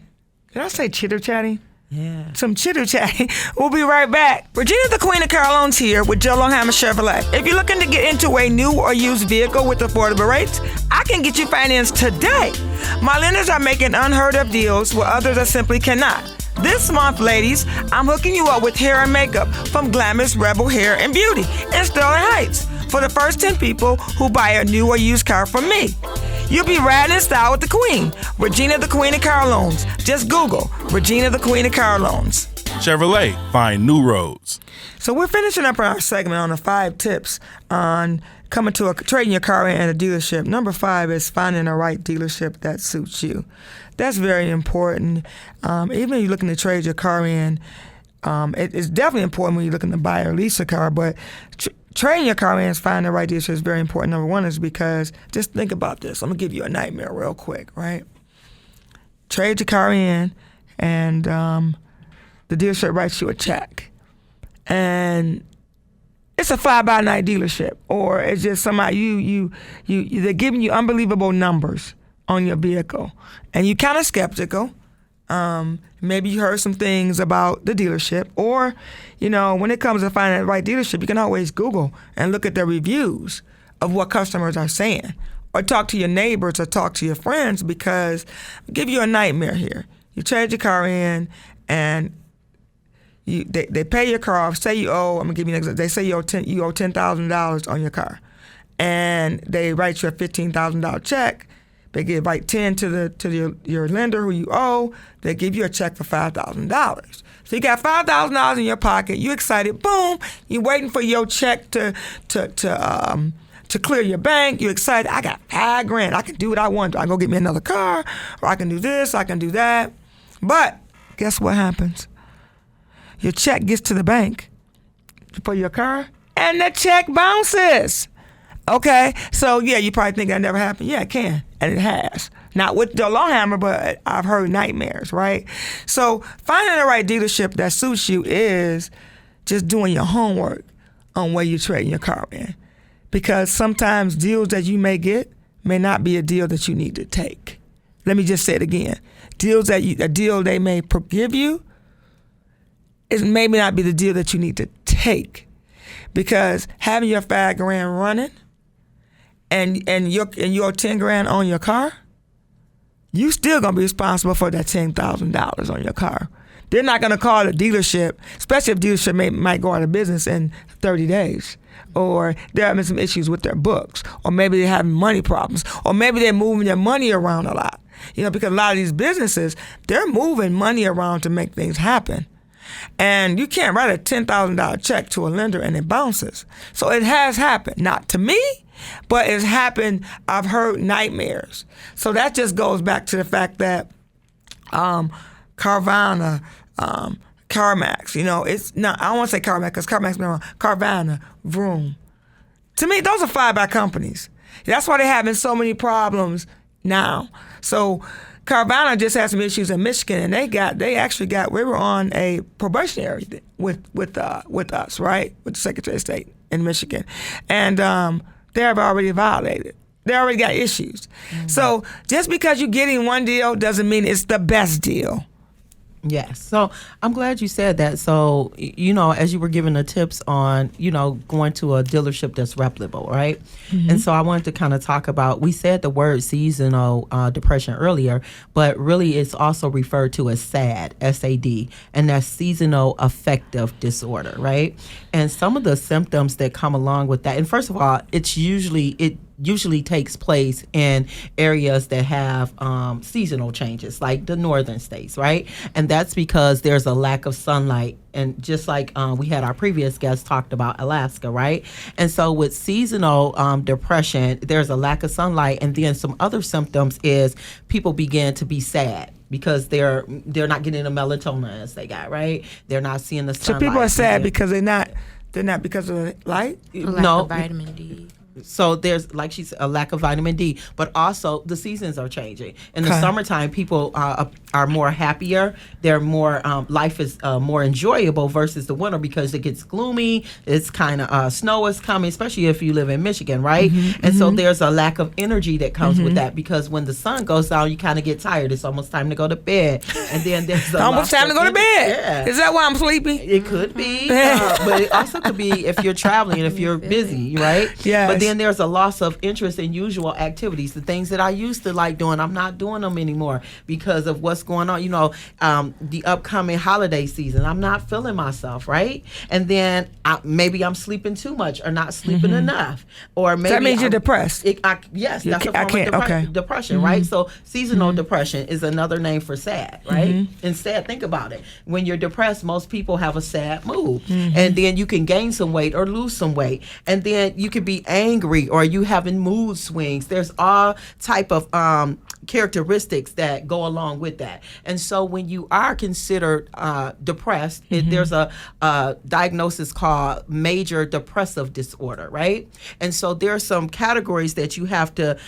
S2: Did I say chitter-chatting?
S3: Yeah.
S2: Some chitter-chatting. We'll be right back. Regina, the Queen of Car Loans here with Joe Longham Chevrolet. If you're looking to get into a new or used vehicle with affordable rates, I can get you financed today. My lenders are making unheard of deals where others are simply cannot. This month, ladies, I'm hooking you up with hair and makeup from Glamorous Rebel Hair and Beauty in Sterling Heights for the first 10 people who buy a new or used car from me. You'll be riding in style with the Queen, Regina the Queen of Car Loans. Just Google Regina the Queen of Car Loans.
S5: Chevrolet, find new roads.
S2: So we're finishing up our segment on the 5 tips on trading your car in at a dealership. Number 5 is finding the right dealership that suits you. That's very important. Even if you're looking to trade your car in, it's definitely important when you're looking to buy or lease a car, but trading your car in and finding the right dealership is very important. Number 1 is because, just think about this. I'm going to give you a nightmare real quick, right? Trade your car in, and the dealership writes you a check. And it's a fly-by-night dealership, or it's just somebody, they're giving you unbelievable numbers on your vehicle, and you're kind of skeptical. Maybe you heard some things about the dealership, or, when it comes to finding the right dealership, you can always Google and look at the reviews of what customers are saying, or talk to your neighbors or talk to your friends, because I'll give you a nightmare here. You trade your car in, and they pay your car off. Say you owe, I'm gonna give you an example. They say you owe $10,000 on your car, and they write you a $15,000 check. They give like 10 to your lender who you owe. They give you a check for $5,000. So you got $5,000 in your pocket. You excited? Boom! You waiting for your check to clear your bank. You excited? I got $5,000. I can do what I want. I can go get me another car, or I can do this. I can do that. But guess what happens? Your check gets to the bank for your car, and the check bounces. Okay, so yeah, you probably think that never happened. Yeah, it can, and it has. Not with the long hammer, but I've heard nightmares, right? So finding the right dealership that suits you is just doing your homework on where you're trading your car in. Because sometimes deals that you may get may not be a deal that you need to take. Let me just say it again. A deal they may give you is maybe not be the deal that you need to take. Because having your $5,000 running and your $10,000 on your car, you still gonna be responsible for that $10,000 on your car. They're not gonna call the dealership, especially if dealership might go out of business in 30 days. Or they're having some issues with their books, or maybe they're having money problems, or maybe they're moving their money around a lot. Because a lot of these businesses, they're moving money around to make things happen. And you can't write a $10,000 check to a lender and it bounces. So it has happened. Not to me, but it's happened. I've heard nightmares. So that just goes back to the fact that Carvana, CarMax, it's not, I don't want to say CarMax because CarMax been wrong. Carvana, Vroom. To me, those are fly-by companies. That's why they're having so many problems now. So Carvana just had some issues in Michigan, and we were on a probationary with us, right, with the Secretary of State in Michigan, and they have already violated. They already got issues. Mm-hmm. So just because you're getting one deal doesn't mean it's the best deal.
S3: Yes. So I'm glad you said that. So, as you were giving the tips on, going to a dealership that's reputable, right? Mm-hmm. And so I wanted to kind of talk about, we said the word seasonal depression earlier, but really it's also referred to as SAD, S-A-D, and that's seasonal affective disorder, right? And some of the symptoms that come along with that, and first of all, it usually takes place in areas that have seasonal changes, like the northern states, right? And that's because there's a lack of sunlight. And just like we had our previous guest talked about Alaska, right? And so with seasonal depression, there's a lack of sunlight. And then some other symptoms is people begin to be sad because they're not getting the melatonin as they got, right? They're not seeing the sunlight.
S2: So people are sad because they're not because of the light?
S4: Lack of vitamin D.
S3: So there's, like she said, a lack of vitamin D, but also the seasons are changing. In the summertime, people are more happier. They're more, life is more enjoyable versus the winter because it gets gloomy. It's kind of, snow is coming, especially if you live in Michigan, right? Mm-hmm, and so there's a lack of energy that comes with that because when the sun goes down, you kind of get tired. It's almost time to go to bed. And then there's
S2: almost time to go to bed.
S3: Yeah.
S2: Is that why I'm sleepy?
S3: It could be, but it also could be if you're traveling and if you're busy, right? Yeah. But then there's a loss of interest in usual activities. The things that I used to like doing, I'm not doing them anymore because of what's going on. The upcoming holiday season, I'm not feeling myself, right? And then maybe I'm sleeping too much or not sleeping enough. Or maybe
S2: that means you're depressed.
S3: Yes, that's a form of depression, right? So seasonal depression is another name for sad, right? Instead, think about it. When you're depressed, most people have a sad mood. And then you can gain some weight or lose some weight. And then you could be angry or you having mood swings. There's all type of characteristics that go along with that. And so when you are considered depressed, there's a diagnosis called major depressive disorder, right? And so there are some categories that you have to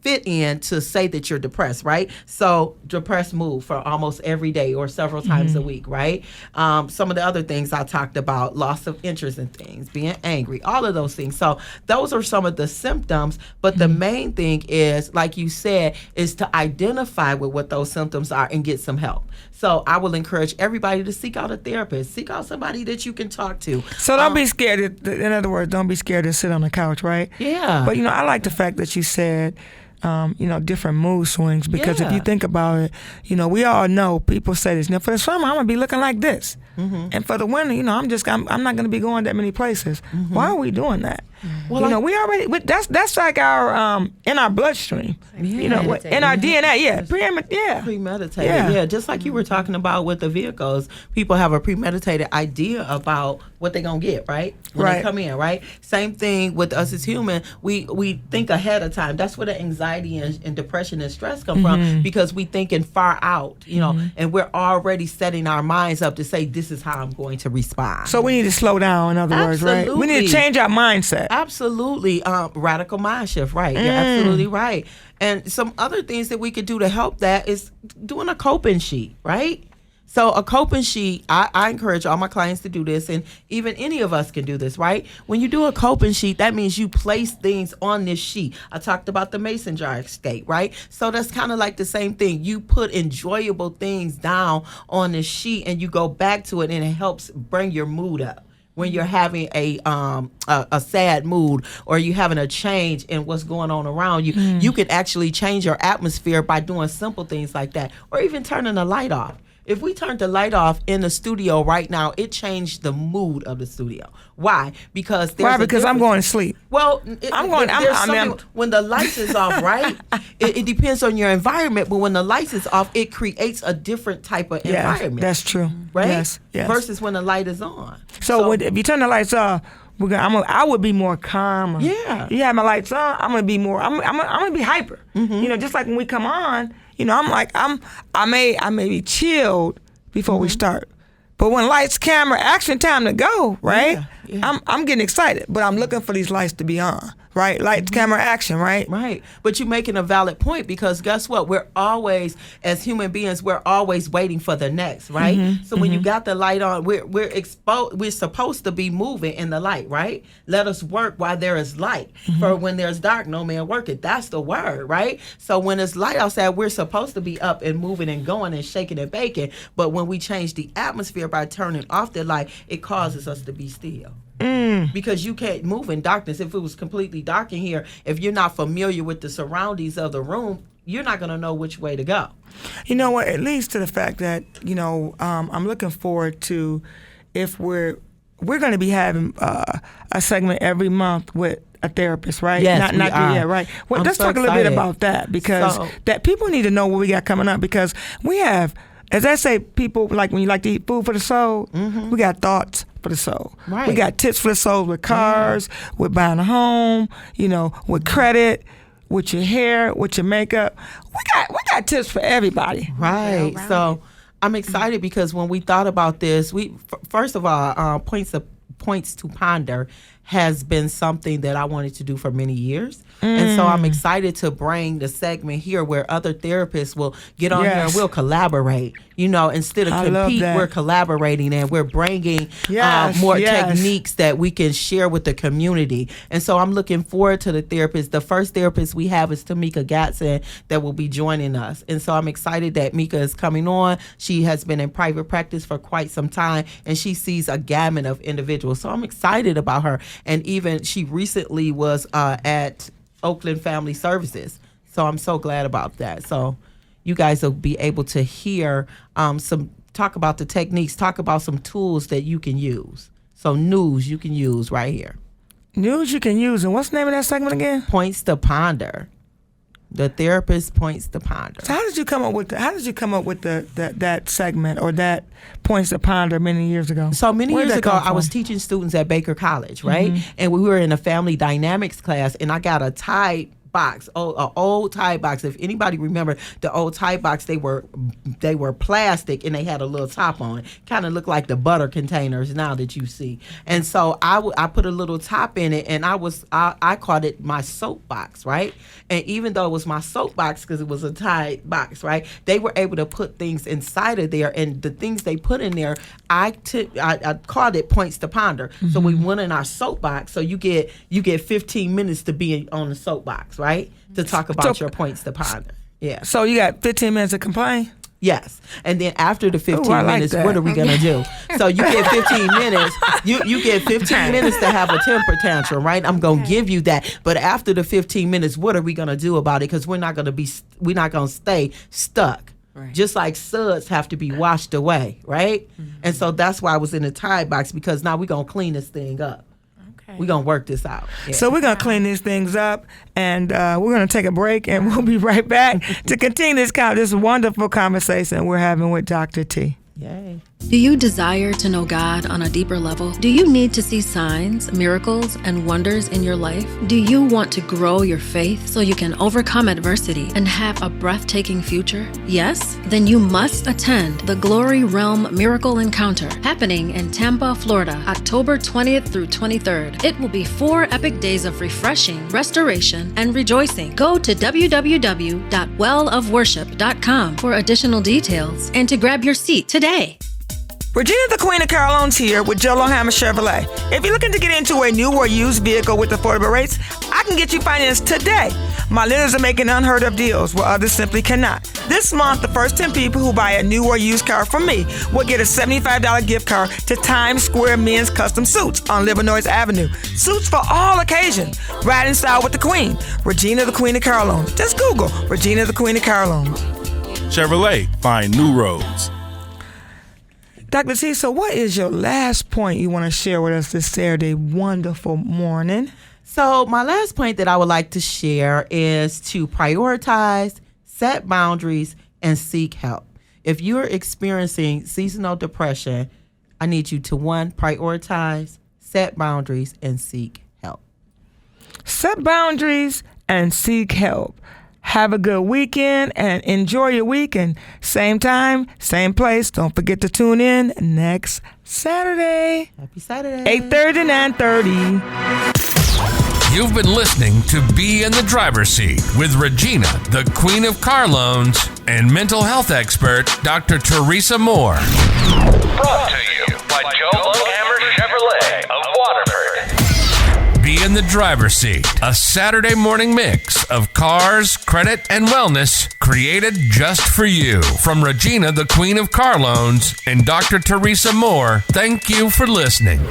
S3: fit in to say that you're depressed, right? So depressed mood for almost every day or several times a week, right? Some of the other things I talked about, loss of interest in things, being angry, all of those things. So those are some of the symptoms, but the main thing is, like you said, is to identify with what those symptoms are and get some help. So I will encourage everybody to seek out a therapist, seek out somebody that you can talk to.
S2: So don't be scared. In other words, don't be scared to sit on the couch, right?
S3: Yeah.
S2: But, I like the fact that you said, different mood swings, because if you think about it, we all know people say this. Now, for the summer, I'm going to be looking like this. And for the winter, I'm not going to be going that many places. Why are we doing that? Well, we already that's like our in our bloodstream. In our DNA.
S3: Premeditated. Yeah, just like you were talking about with the vehicles, people have a premeditated idea about what they're gonna get, right? When they come in, right? Same thing with us as human. We think ahead of time. That's where the anxiety and depression and stress come from, because we thinking far out, and we're already setting our minds up to say, this is how I'm going to respond.
S2: So we need to slow down, in other words, right? We need to change our mindset.
S3: Absolutely. Radical mind shift, right. You're absolutely right. And some other things that we could do to help that is doing a coping sheet, right? So a coping sheet, I encourage all my clients to do this, and even any of us can do this, right? When you do a coping sheet, that means you place things on this sheet. I talked about the mason jar escape, right? So that's kind of like the same thing. You put enjoyable things down on this sheet, and you go back to it, and it helps bring your mood up. When you're having a sad mood, or you having a change in what's going on around you, you can actually change your atmosphere by doing simple things like that, or even turning the light off. If we turned the light off in the studio right now, it changed the mood of the studio. Why? Because
S2: I'm going to sleep.
S3: Well, when the lights is off, right? It depends on your environment, but when the lights is off, it creates a different type of environment.
S2: That's true.
S3: Right?
S2: Yes.
S3: Versus when the light is on.
S2: So if you turn the lights off, I would be more calm.
S3: Yeah.
S2: You have my lights on, I'm gonna be more. I'm gonna be hyper. Just like when we come on, I'm like I may be chilled before we start, but when lights, camera, action, time to go, right? Yeah. I'm getting excited, but I'm looking for these lights to be on. Right? Lights, camera, action, right?
S3: Right. But you're making a valid point, because guess what? We're always, as human beings, we're always waiting for the next, right? So when you got the light on, we're exposed. We're supposed to be moving in the light, right? Let us work while there is light. For when there's dark, no man worketh. That's the word, right? So when it's light outside, we're supposed to be up and moving and going and shaking and baking. But when we change the atmosphere by turning off the light, it causes us to be still. Because you can't move in darkness. If it was completely dark in here, if you're not familiar with the surroundings of the room, you're not going to know which way to go.
S2: You know what? It leads to the fact that, I'm looking forward to, if we're going to be having a segment every month with a therapist, right?
S3: Yes, we are.
S2: Yeah, right. Well, let's talk a little bit about that, because that people need to know what we got coming up, because we have, as I say, people, like when you like to eat food for the soul, we got thoughts for the soul.
S3: Right.
S2: We got tips for the soul with cars, with buying a home, with credit, with your hair, with your makeup. We got tips for everybody.
S3: Right. So I'm excited, because when we thought about this, first of all, points to ponder has been something that I wanted to do for many years. And so I'm excited to bring the segment here where other therapists will get on here and we'll collaborate. Instead of compete, we're collaborating, and we're bringing more techniques that we can share with the community. And so I'm looking forward to the therapist. The first therapist we have is Tamika Gatson, that will be joining us. And so I'm excited that Mika is coming on. She has been in private practice for quite some time, and she sees a gamut of individuals. So I'm excited about her. And even she recently was at Oakland Family Services. So I'm so glad about that. So you guys will be able to hear talk about the techniques, talk about some tools that you can use. So news you can use right here.
S2: News you can use. And what's the name of that segment again?
S3: Points to ponder. The therapist points to ponder.
S2: So how did you come up with that segment, or that points to ponder many years ago?
S3: So many years ago, I was teaching students at Baker College, right? And we were in a family dynamics class, and I got a Tide box, an old Tide box. If anybody remember the old Tide box, they were plastic, and they had a little top on it. Kind of looked like the butter containers now that you see. And so I put a little top in it, and I called it my soapbox, right? And even though it was my soapbox, because it was a Tide box, right? They were able to put things inside of there, and the things they put in there, I called it points to ponder. So we went in our soapbox. So you get 15 minutes to be on the soapbox, right? To talk about your points to ponder. Yeah.
S2: So you got 15 minutes to complain?
S3: Yes. And then after the 15 minutes, what are we going to do? So you get 15 minutes. You get 15 minutes to have a temper tantrum, right? I'm going to give you that. But after the 15 minutes, what are we going to do about it? Because we're not going to stay stuck. Right. Just like suds have to be washed away, right? And so that's why I was in the Tide box, because now we're going to clean this thing up. We're going to work this out. Yeah.
S2: So we're going to clean these things up, and we're going to take a break, and we'll be right back to continue this wonderful conversation we're having with Dr. T.
S3: Yay.
S7: Do you desire to know God on a deeper level? Do you need to see signs, miracles, and wonders in your life? Do you want to grow your faith so you can overcome adversity and have a breathtaking future? Yes? Then you must attend the Glory Realm Miracle Encounter happening in Tampa, Florida, October 20th through 23rd. It will be 4 epic days of refreshing, restoration, and rejoicing. Go to www.wellofworship.com for additional details and to grab your seat today.
S2: Regina, the Queen of Carlone's here with Joe Lohama Chevrolet. If you're looking to get into a new or used vehicle with affordable rates, I can get you financed today. My lenders are making unheard of deals where others simply cannot. This month, the first 10 people who buy a new or used car from me will get a $75 gift card to Times Square Men's Custom Suits on Livernois Avenue. Suits for all occasions. Ride in style with the Queen. Regina, the Queen of Carlone. Just Google Regina, the Queen of Carlone.
S5: Chevrolet, find new roads.
S2: Dr. T, so what is your last point you want to share with us this Saturday wonderful morning?
S3: So my last point that I would like to share is to prioritize, set boundaries, and seek help. If you're experiencing seasonal depression, I need you to, 1, prioritize, set boundaries, and seek help.
S2: Set boundaries and seek help. Have a good weekend and enjoy your week. And same time, same place. Don't forget to tune in next Saturday.
S3: Happy Saturday.
S2: 8:30 to 9:30.
S1: You've been listening to Be in the Driver's Seat with Regina, the Queen of Car Loans, and mental health expert, Dr. Teresa Moore.
S8: Brought to you by Joe Lohama Chevrolet of Waterford.
S1: Be in the Driver's Seat, a Saturday morning mix of cars, credit, and wellness created just for you. From Regina, the Queen of Car Loans, and Dr. Teresa Moore, thank you for listening.